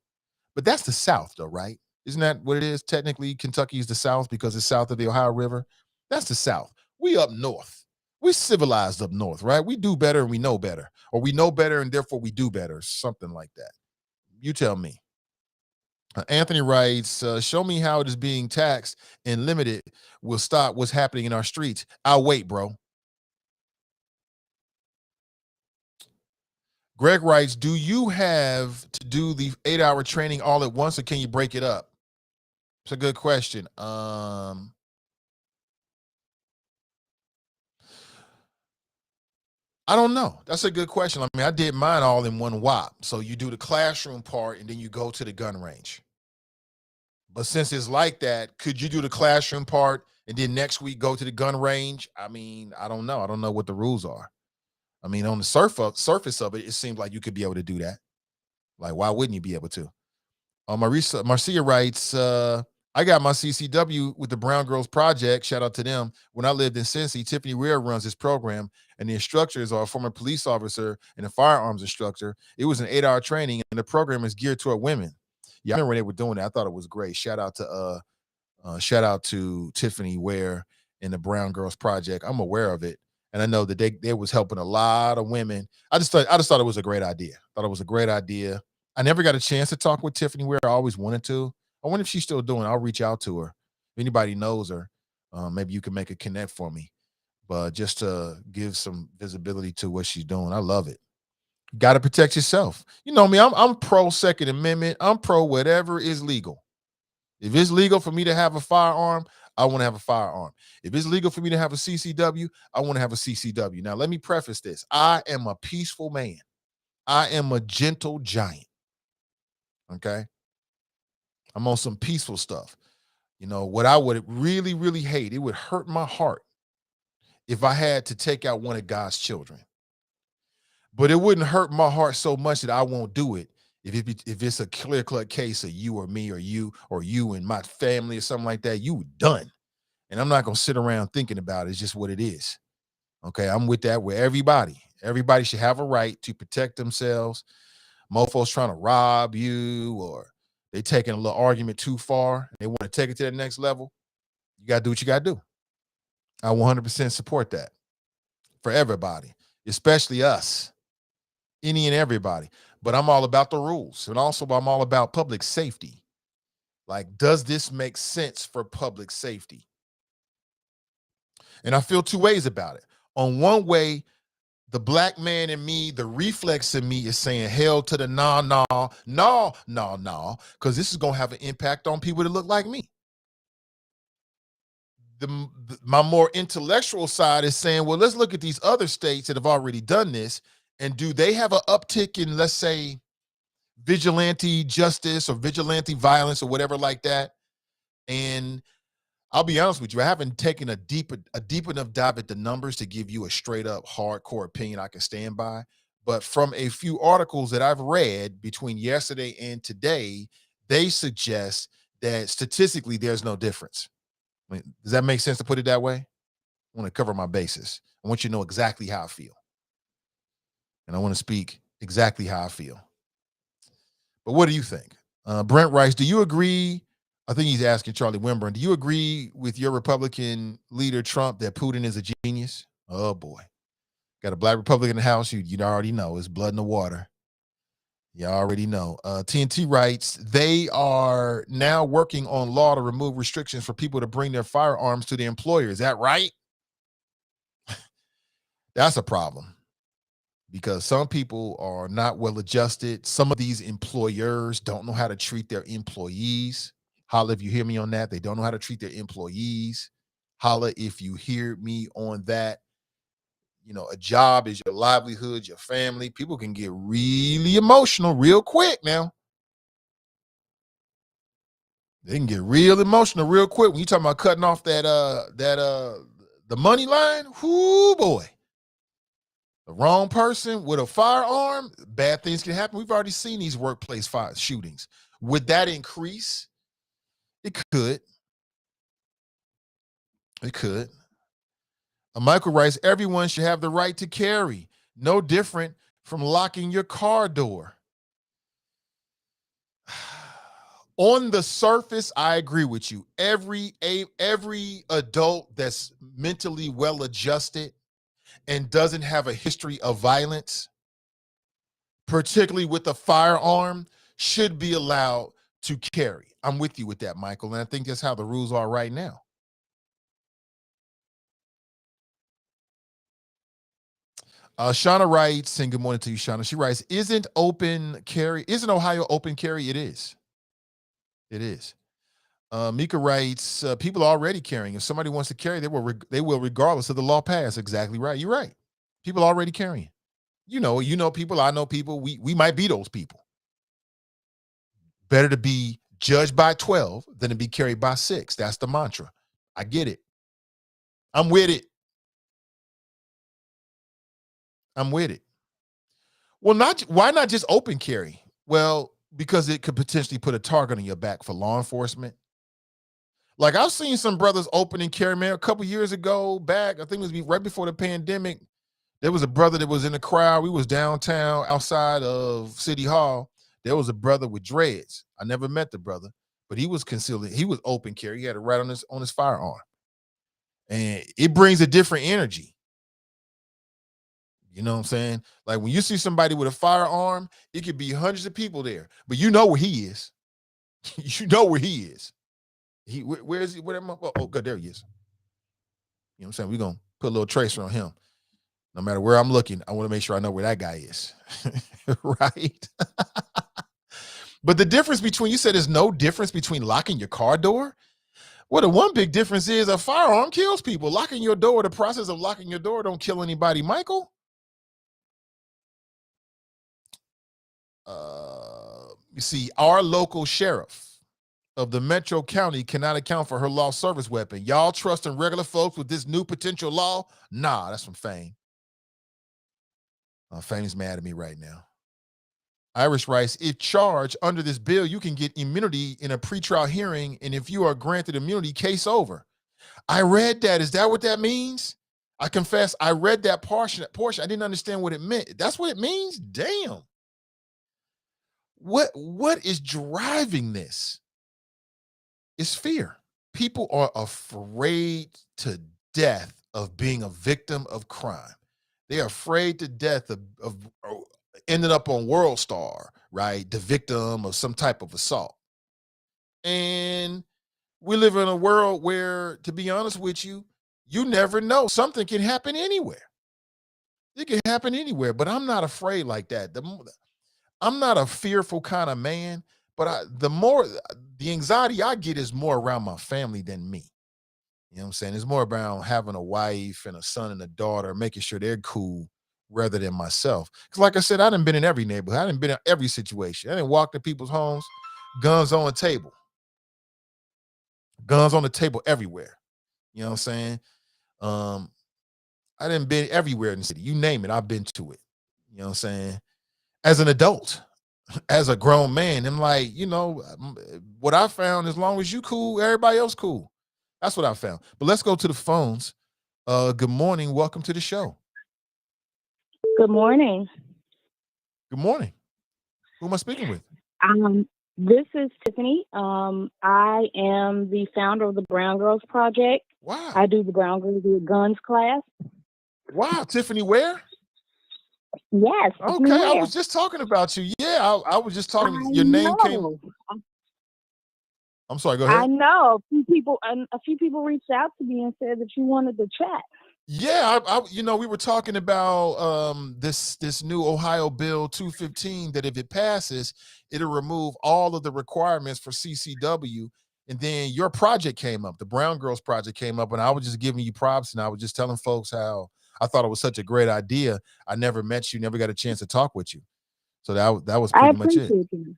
But that's the South, though, right? Isn't that what it is? Technically, Kentucky is the South because it's south of the Ohio River. That's the South. We up north. We civilized up north, right? We do better and we know better. Or we know better and therefore we do better. Something like that. You tell me. Anthony writes, show me how it is being taxed and limited will stop what's happening in our streets. I'll wait, bro. Greg writes, do you have to do the 8-hour training all at once or can you break it up? It's a good question. I don't know. That's a good question. I mean, I did mine all in one whop. So you do the classroom part and then you go to the gun range. But since it's like that, could you do the classroom part and then next week go to the gun range? I mean, I don't know. I don't know what the rules are. I mean, on the surface of it, it seems like you could be able to do that. Like, why wouldn't you be able to? Marcia writes, I got my CCW with the Brown Girls Project. Shout out to them. When I lived in Cincy, Tiffany Weir runs this program, and the instructors are a former police officer and a firearms instructor. It was an 8-hour training, and the program is geared toward women. Yeah, I remember when they were doing that. I thought it was great. Shout out to Tiffany Weir and the Brown Girls Project. I'm aware of it. And I know that they was helping a lot of women. I just thought it was a great idea. I never got a chance to talk with Tiffany Weir. I always wanted to. I wonder if she's still doing it. I'll reach out to her. If anybody knows her, maybe you can make a connect for me. But just to give some visibility to what she's doing, I love it. Got to protect yourself. You know me, I'm pro Second Amendment. I'm pro whatever is legal. If it's legal for me to have a firearm, I want to have a firearm. If it's legal for me to have a CCW, I want to have a CCW. Now, let me preface this. I am a peaceful man. I am a gentle giant. Okay? I'm on some peaceful stuff. You know, what I would really, really hate, it would hurt my heart if I had to take out one of God's children. But it wouldn't hurt my heart so much that I won't do it if it's a clear-cut case of you or me or you and my family or something like that. You done. And I'm not going to sit around thinking about it. It's just what it is. Okay, I'm with that with everybody. Everybody should have a right to protect themselves. Mofos trying to rob you or they taking a little argument too far and they want to take it to the next level. You got to do what you got to do. I 100% support that for everybody, especially us, any and everybody. But I'm all about the rules. And also I'm all about public safety. Like, does this make sense for public safety? And I feel two ways about it. On one way, the black man in me, the reflex in me is saying, hell to the no, because this is going to have an impact on people that look like me. My more intellectual side is saying, well, let's look at these other states that have already done this, and do they have an uptick in, let's say, vigilante justice or vigilante violence or whatever like that? And I'll be honest with you, I haven't taken a deep enough dive at the numbers to give you a straight up hardcore opinion I can stand by. But from a few articles that I've read between yesterday and today, they suggest that statistically there's no difference. I mean, does that make sense to put it that way? I want to cover my bases. I want you to know exactly how I feel. And I want to speak exactly how I feel. But what do you think? Brent writes, do you agree? I think he's asking Charlie Wimburn, do you agree with your Republican leader Trump that Putin is a genius? Oh boy. Got a black Republican in the house. You already know it's blood in the water. You already know. TNT writes, they are now working on law to remove restrictions for people to bring their firearms to the employer. Is that right? That's a problem because some people are not well adjusted. Some of these employers don't know how to treat their employees. Holla if you hear me on that. They don't know how to treat their employees. Holla if you hear me on that. You know, a job is your livelihood, your family. People can get really emotional real quick now. They can get real emotional real quick when you talking about cutting off the money line. Whoo boy. The wrong person with a firearm, bad things can happen. We've already seen these workplace fire shootings. Would that increase? It could. It could. Michael writes, everyone should have the right to carry. No different from locking your car door. On the surface, I agree with you. Every adult that's mentally well adjusted and doesn't have a history of violence, particularly with a firearm, should be allowed to carry. I'm with you with that, Michael, and I think that's how the rules are right now. Shauna writes, and good morning to you, Shauna. She writes, isn't Ohio open carry? It is. It is. Mika writes, people are already carrying. If somebody wants to carry, they will regardless of the law pass. Exactly right. You're right. People are already carrying. You know people, I know people, we might be those people. Better to be judged by 12 than to be carried by 6. That's the mantra. I get it. I'm with it. Well, why not just open carry? Well, because it could potentially put a target on your back for law enforcement. Like I've seen some brothers open and carry, man, a couple years ago back. I think it was right before the pandemic. There was a brother that was in the crowd. We was downtown outside of City Hall. There was a brother with dreads. I never met the brother, but he was concealing. He was open carry. He had it right on his firearm. And it brings a different energy. You know what I'm saying? Like when you see somebody with a firearm, it could be hundreds of people there, but you know where he is. You know where he is. Where is he? Where am I? Oh, good, there he is. You know what I'm saying? We're going to put a little tracer on him. No matter where I'm looking, I want to make sure I know where that guy is. Right? But the difference between, you said there's no difference between locking your car door. Well, the one big difference is a firearm kills people. Locking your door, the process of locking your door don't kill anybody, Michael. You see, our local sheriff of the Metro County cannot account for her lost service weapon. Y'all trusting regular folks with this new potential law? Nah, that's from Fame. Fame's mad at me right now. Irish writes, if charged under this bill, you can get immunity in a pretrial hearing, and if you are granted immunity, case over. I read that. Is that what that means? I confess, I read that portion. I didn't understand what it meant. That's what it means? Damn. What is driving this? It's fear. People are afraid to death of being a victim of crime. They're afraid to death of ending up on World Star, right? The victim of some type of assault. And we live in a world where, to be honest with you, you never know. Something can happen anywhere. It can happen anywhere, but I'm not afraid like that. I'm not a fearful kind of man, but the anxiety I get is more around my family than me. You know what I'm saying? It's more about having a wife and a son and a daughter, making sure they're cool rather than myself. Because like I said, I done been in every neighborhood. I done been in every situation. I done walked to people's homes, guns on the table. Guns on the table everywhere. You know what I'm saying? I done been everywhere in the city. You name it, I've been to it. You know what I'm saying? As an adult, as a grown man, I'm like, what I found, as long as you cool, everybody else cool. That's what I found. But let's go to the phones. Good morning. Welcome to the show. Good morning. Good morning. Who am I speaking with? This is Tiffany. I am the founder of the Brown Girls Project. Wow. I do the Brown Girls with Guns class. Wow, Tiffany Ware? Yes. Tiffany Okay, I Ware. was just talking about you. Yeah, I was just talking. I Your name came. know. I'm sorry, go I ahead. know. A few people reached out to me and said that you wanted to chat. Yeah, we were talking about this new Ohio Bill 215 that if it passes, it'll remove all of the requirements for CCW. And then your project came up, the Brown Girls Project came up, and I was just giving you props, and I was just telling folks how I thought it was such a great idea. I never met you, never got a chance to talk with you. So that was I pretty much it. appreciate you.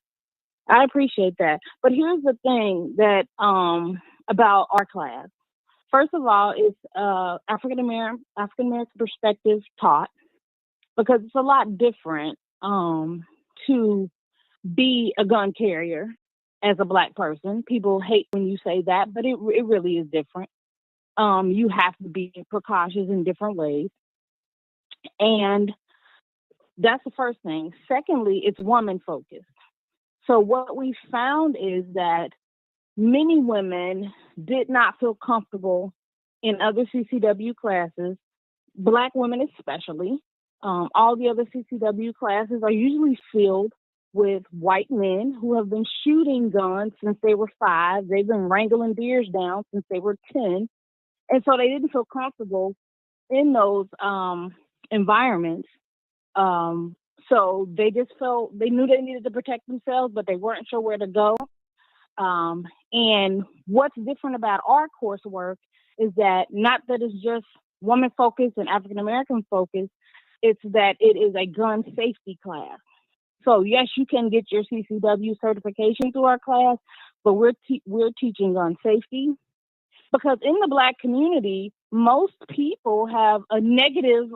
I appreciate that. But here's the thing that about our class. First of all, it's African American perspective taught, because it's a lot different to be a gun carrier as a Black person. People hate when you say that, but it really is different. You have to be precautious in different ways. And that's the first thing. Secondly, it's woman focused. So what we found is that many women did not feel comfortable in other CCW classes, Black women especially. All the other CCW classes are usually filled with white men who have been shooting guns since they were 5. They've been wrangling deers down since they were 10. And so they didn't feel comfortable in those environments. So they just felt, they knew they needed to protect themselves, but they weren't sure where to go. And what's different about our coursework is that not that it's just woman focused and African American focused, it's that it is a gun safety class. So yes, you can get your CCW certification through our class, but we're teaching gun safety, because in the Black community, most people have a negative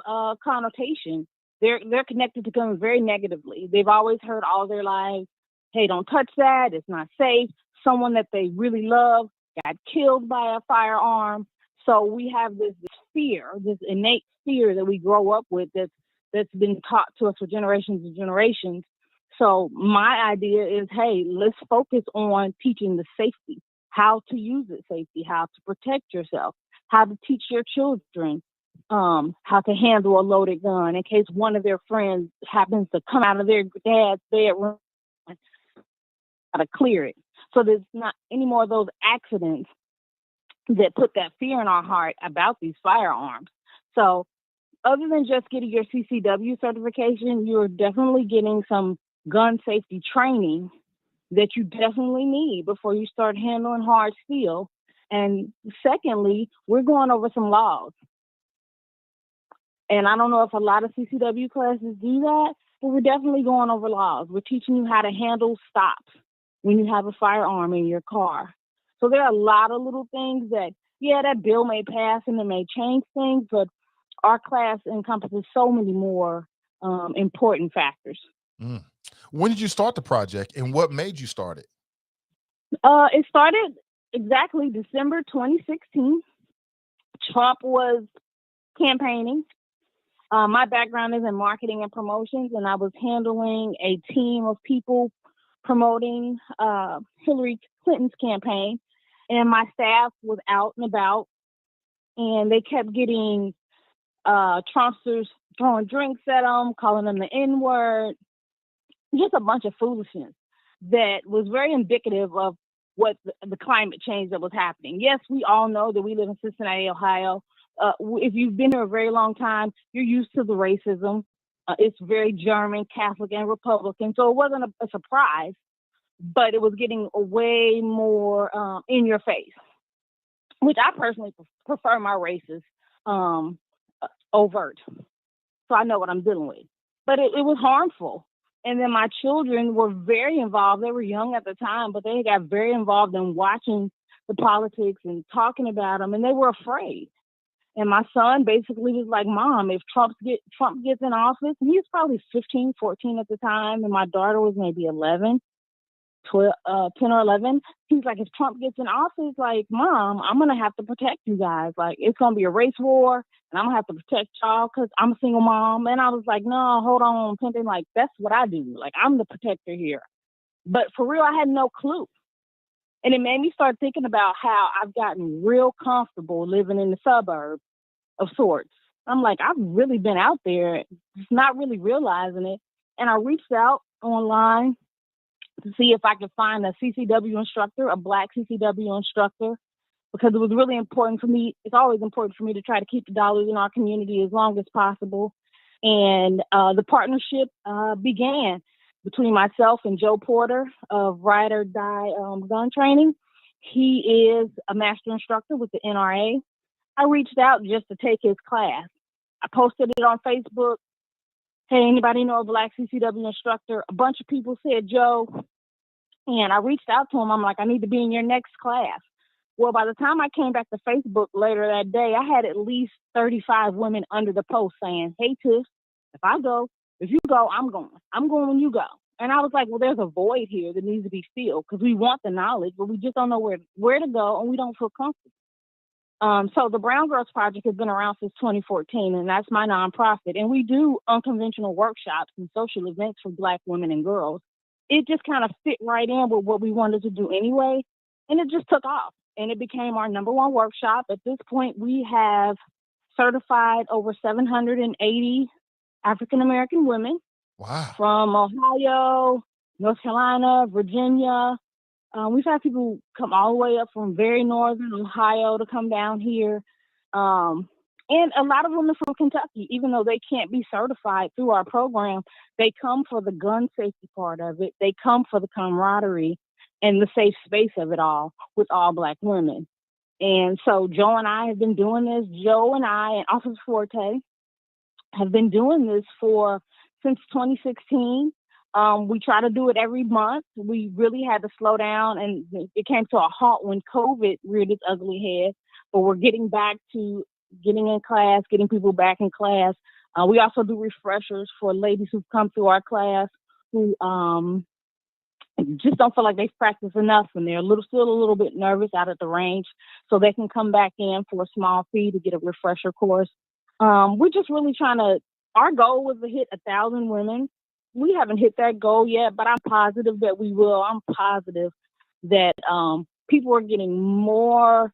connotation. They're connected to guns very negatively. They've always heard all their lives, hey, don't touch that, it's not safe. Someone that they really love got killed by a firearm. So we have this fear, this innate fear that we grow up with that's been taught to us for generations and generations. So my idea is, hey, let's focus on teaching the safety, how to use it safely, how to protect yourself, how to teach your children how to handle a loaded gun in case one of their friends happens to come out of their dad's bedroom, how to clear it. So there's not any more of those accidents that put that fear in our heart about these firearms. So other than just getting your CCW certification, you're definitely getting some gun safety training that you definitely need before you start handling hard steel. And secondly, we're going over some laws. And I don't know if a lot of CCW classes do that, but we're definitely going over laws. We're teaching you how to handle stops when you have a firearm in your car. So there are a lot of little things that, yeah, that bill may pass and it may change things, but our class encompasses so many more important factors. Mm. When did you start the project, and what made you start it? It started exactly December 2016. Trump was campaigning. My background is in marketing and promotions, and I was handling a team of people promoting Hillary Clinton's campaign. And my staff was out and about, and they kept getting Trumpsters throwing drinks at them, calling them the N-word, just a bunch of foolishness that was very indicative of what the climate change that was happening. Yes, we all know that we live in Cincinnati, Ohio. If you've been here a very long time, you're used to the racism. It's very German, Catholic, and Republican. So it wasn't a surprise, but it was getting way more in your face, which I personally prefer my races overt. So I know what I'm dealing with. But it was harmful. And then my children were very involved. They were young at the time, but they got very involved in watching the politics and talking about them, and they were afraid. And my son basically was like, Mom, if Trump gets in office, and he was probably 15, 14 at the time, and my daughter was maybe 11, 10 or 11. He's like, if Trump gets in office, like, Mom, I'm going to have to protect you guys. Like, it's going to be a race war, and I'm going to have to protect y'all because I'm a single mom. And I was like, no, hold on, Pimpin', like, that's what I do. Like, I'm the protector here. But for real, I had no clue. And it made me start thinking about how I've gotten real comfortable living in the suburbs of sorts. I'm like, I've really been out there, just not really realizing it. And I reached out online to see if I could find a CCW instructor, a Black CCW instructor, because it was really important for me. It's always important for me to try to keep the dollars in our community as long as possible. And the partnership began between myself and Joe Porter of Ride or Die Gun Training. He is a master instructor with the NRA. I reached out just to take his class. I posted it on Facebook. Hey, anybody know a Black CCW instructor? A bunch of people said Joe. And I reached out to him. I'm like, I need to be in your next class. Well, by the time I came back to Facebook later that day, I had at least 35 women under the post saying, hey, Tiff, if you go, I'm going. I'm going when you go. And I was like, well, there's a void here that needs to be filled because we want the knowledge, but we just don't know where to go, and we don't feel comfortable. So the Brown Girls Project has been around since 2014, and that's my nonprofit. And we do unconventional workshops and social events for Black women and girls. It just kind of fit right in with what we wanted to do anyway, and it just took off. And it became our #1 workshop. At this point, we have certified over 780 African-American women. Wow. From Ohio, North Carolina, Virginia. We've had people come all the way up from very northern Ohio to come down here. And a lot of women from Kentucky, even though they can't be certified through our program, they come for the gun safety part of it. They come for the camaraderie and the safe space of it all with all Black women. And so Joe and I have been doing this. Joe and I and Officer Forte have been doing this since 2016. We try to do it every month. We really had to slow down, and it came to a halt when COVID reared its ugly head. But we're getting back to getting in class, getting people back in class. We also do refreshers for ladies who've come through our class who just don't feel like they've practiced enough, and they're still a little bit nervous out at the range, so they can come back in for a small fee to get a refresher course. We're just really our goal was to hit 1,000 women. We haven't hit that goal yet, but I'm positive that we will. I'm positive that people are getting more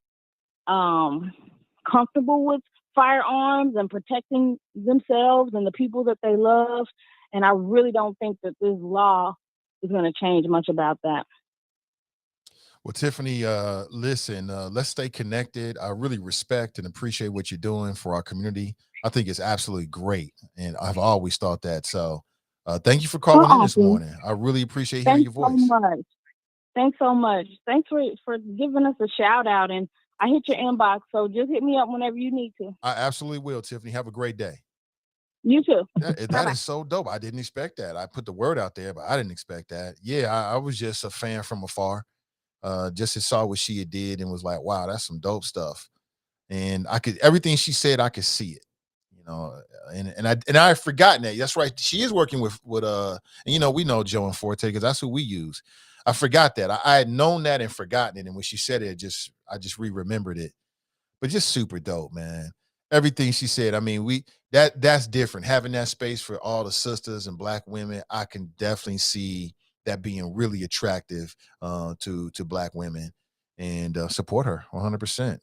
comfortable with firearms and protecting themselves and the people that they love. And I really don't think that this law is going to change much about that. Well, Tiffany, listen, let's stay connected. I really respect and appreciate what you're doing for our community. I think it's absolutely great, and I've always thought that. So thank you for calling in this morning. I really appreciate hearing your voice. Thanks so much. Thanks for giving us a shout out, and I hit your inbox, so just hit me up whenever you need to. I absolutely will, Tiffany. Have a great day. You too. That is so dope. I didn't expect that. I put the word out there, but I didn't expect that. Yeah, I was just a fan from afar. Just saw what she had did and was like, wow, that's some dope stuff. And everything she said, I could see it, and I had forgotten that. That's right. She is working with and we know Joe and Forte because that's who we use. I forgot that. I had known that and forgotten it. And when she said it, I just re-remembered it. But just super dope, man. Everything she said. I mean, that's different. Having that space for all the sisters and Black women, I can definitely see that being really attractive to Black women, and support her 100%.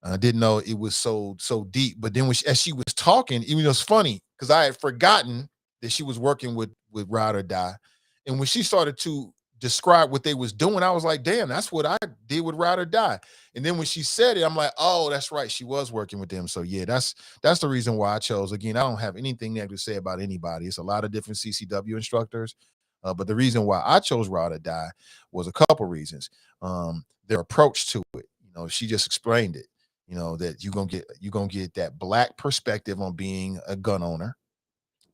I didn't know it was so deep, but then as she was talking, even though it's funny because I had forgotten that she was working with Ride or Die, and when she started to describe what they was doing, I was like, damn, that's what I did with Ride or Die. And then when she said it, I'm like, oh, that's right, she was working with them. So yeah, that's the reason why I chose. Again, I don't have anything negative to say about anybody. It's a lot of different CCW instructors. But the reason why I chose Ride or Die was a couple reasons. Their approach to it, she just explained it. That you're gonna get that Black perspective on being a gun owner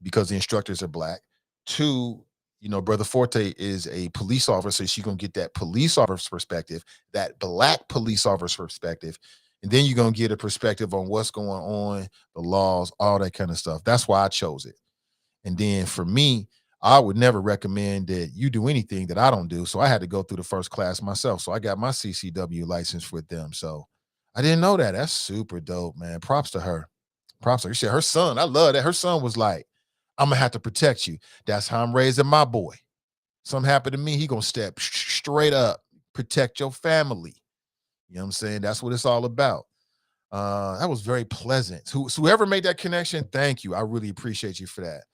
because the instructors are Black. Two, Brother Forte is a police officer. She's gonna get that police officer's perspective, that Black police officer's perspective, and then you're gonna get a perspective on what's going on, the laws, all that kind of stuff. That's why I chose it. And then for me, I would never recommend that you do anything that I don't do. So I had to go through the first class myself. So I got my CCW license with them. So I didn't know that. That's super dope, man. Props to her. Props to her. She said her son, I love that. Her son was like, I'm going to have to protect you. That's how I'm raising my boy. Something happened to me, he gonna step straight up, protect your family. You know what I'm saying? That's what it's all about. That was very pleasant. Whoever made that connection, thank you. I really appreciate you for that.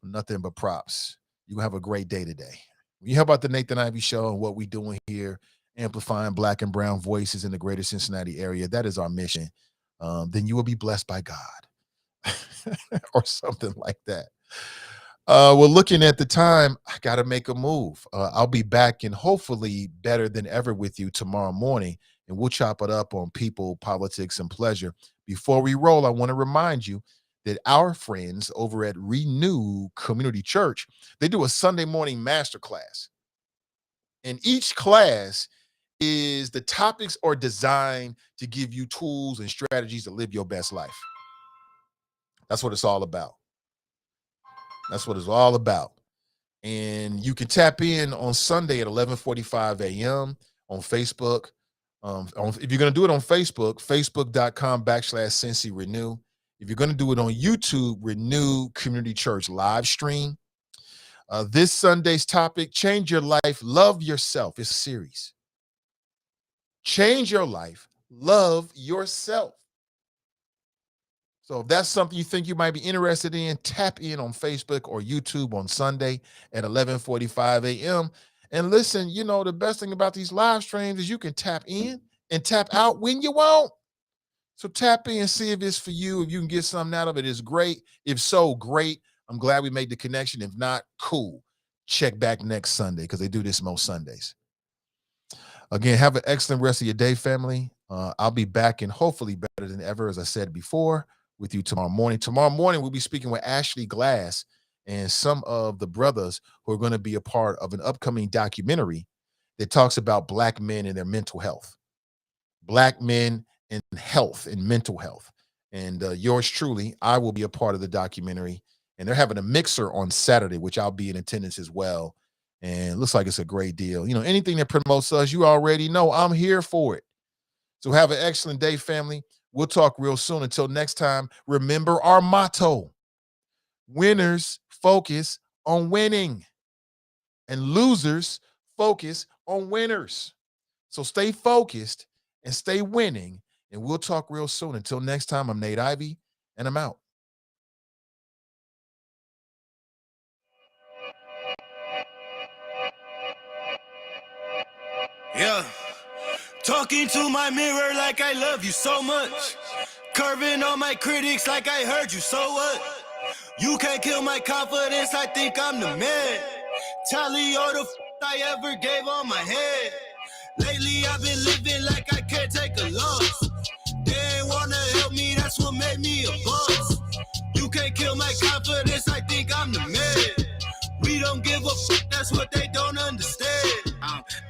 Nothing but props. You have a great day today. When you hear about the Nathan Ivey Show and what we're doing here, amplifying Black and brown voices in the greater Cincinnati area, that is our mission. Then you will be blessed by God or something like that. Well, looking at the time, I got to make a move. I'll be back and hopefully better than ever with you tomorrow morning, and we'll chop it up on people, politics, and pleasure. Before we roll, I want to remind you that our friends over at Renew Community Church, they do a Sunday morning masterclass. And each class is the topics are designed to give you tools and strategies to live your best life. That's what it's all about. That's what it's all about. And you can tap in on Sunday at 11:45 a.m. on Facebook. If you're going to do it on Facebook, facebook.com/Cincy Renew. If you're going to do it on YouTube, Renew Community Church live stream. This Sunday's topic, change your life, love yourself. It's a series. Change your life, love yourself. So if that's something you think you might be interested in, tap in on Facebook or YouTube on Sunday at 11:45 a.m. And listen, you know, the best thing about these live streams is you can tap in and tap out when you want. So tap in and see if it's for you. If you can get something out of it, it's great. If so, great. I'm glad we made the connection. If not, cool. Check back next Sunday because they do this most Sundays. Again, have an excellent rest of your day, family. I'll be back and hopefully better than ever, as I said before, with you tomorrow morning. Tomorrow morning, we'll be speaking with Ashley Glass and some of the brothers who are going to be a part of an upcoming documentary that talks about Black men and their mental health. Black men and health and mental health. And yours truly, I will be a part of the documentary. And they're having a mixer on Saturday, which I'll be in attendance as well. And it looks like it's a great deal. You know, anything that promotes us, you already know I'm here for it. So have an excellent day, family. We'll talk real soon. Until next time, remember our motto. Winners focus on winning, and losers focus on winners. So stay focused and stay winning, and we'll talk real soon. Until next time, I'm Nate Ivey, and I'm out. Yeah. Talking to my mirror like I love you so much. Curving on my critics like I heard you, so what? You can't kill my confidence, I think I'm the man. Tally all the I ever gave on my head. Lately I've been living like I can't take a loss. They ain't wanna help me, that's what made me a boss. You can't kill my confidence, I think I'm the man. We don't give a that's what they don't understand.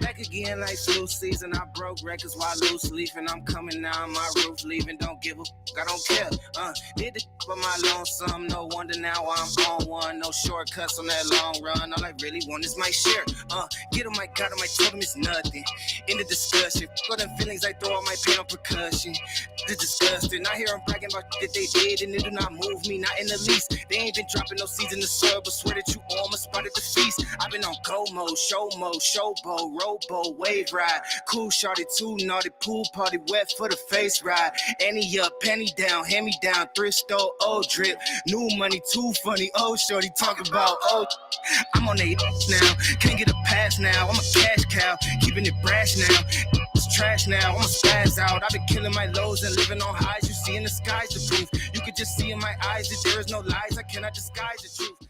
Back again like flu season. I broke records while loose leafing. I'm coming down my roof, leaving. Don't give a I don't care. Did the for my lonesome. No wonder now I'm on one. No shortcuts on that long run. All I really want is my share. Get on my God, on my totem is nothing. In the discussion. For them feelings I throw on my pain on percussion. It's disgusting. I hear them bragging about that they did and it do not move me, not in the least. They ain't been dropping no seeds in the soil, but swear that you all my spot at the feast. I've been on go mode, showboat, rowboat, wave ride. Cool shorty, too naughty, pool party, wet for the face ride. Annie up, penny down, hand me down, thrift store, old drip. New money, too funny, old shorty, talk about old. I'm on they now, can't get a pass now. I'm a cash cow, keeping it brash now. It's trash now, I'm a spaz out. I've been killing my lows and living on highs. You see in the skies the proof. You could just see in my eyes that there is no lies. I cannot disguise the truth.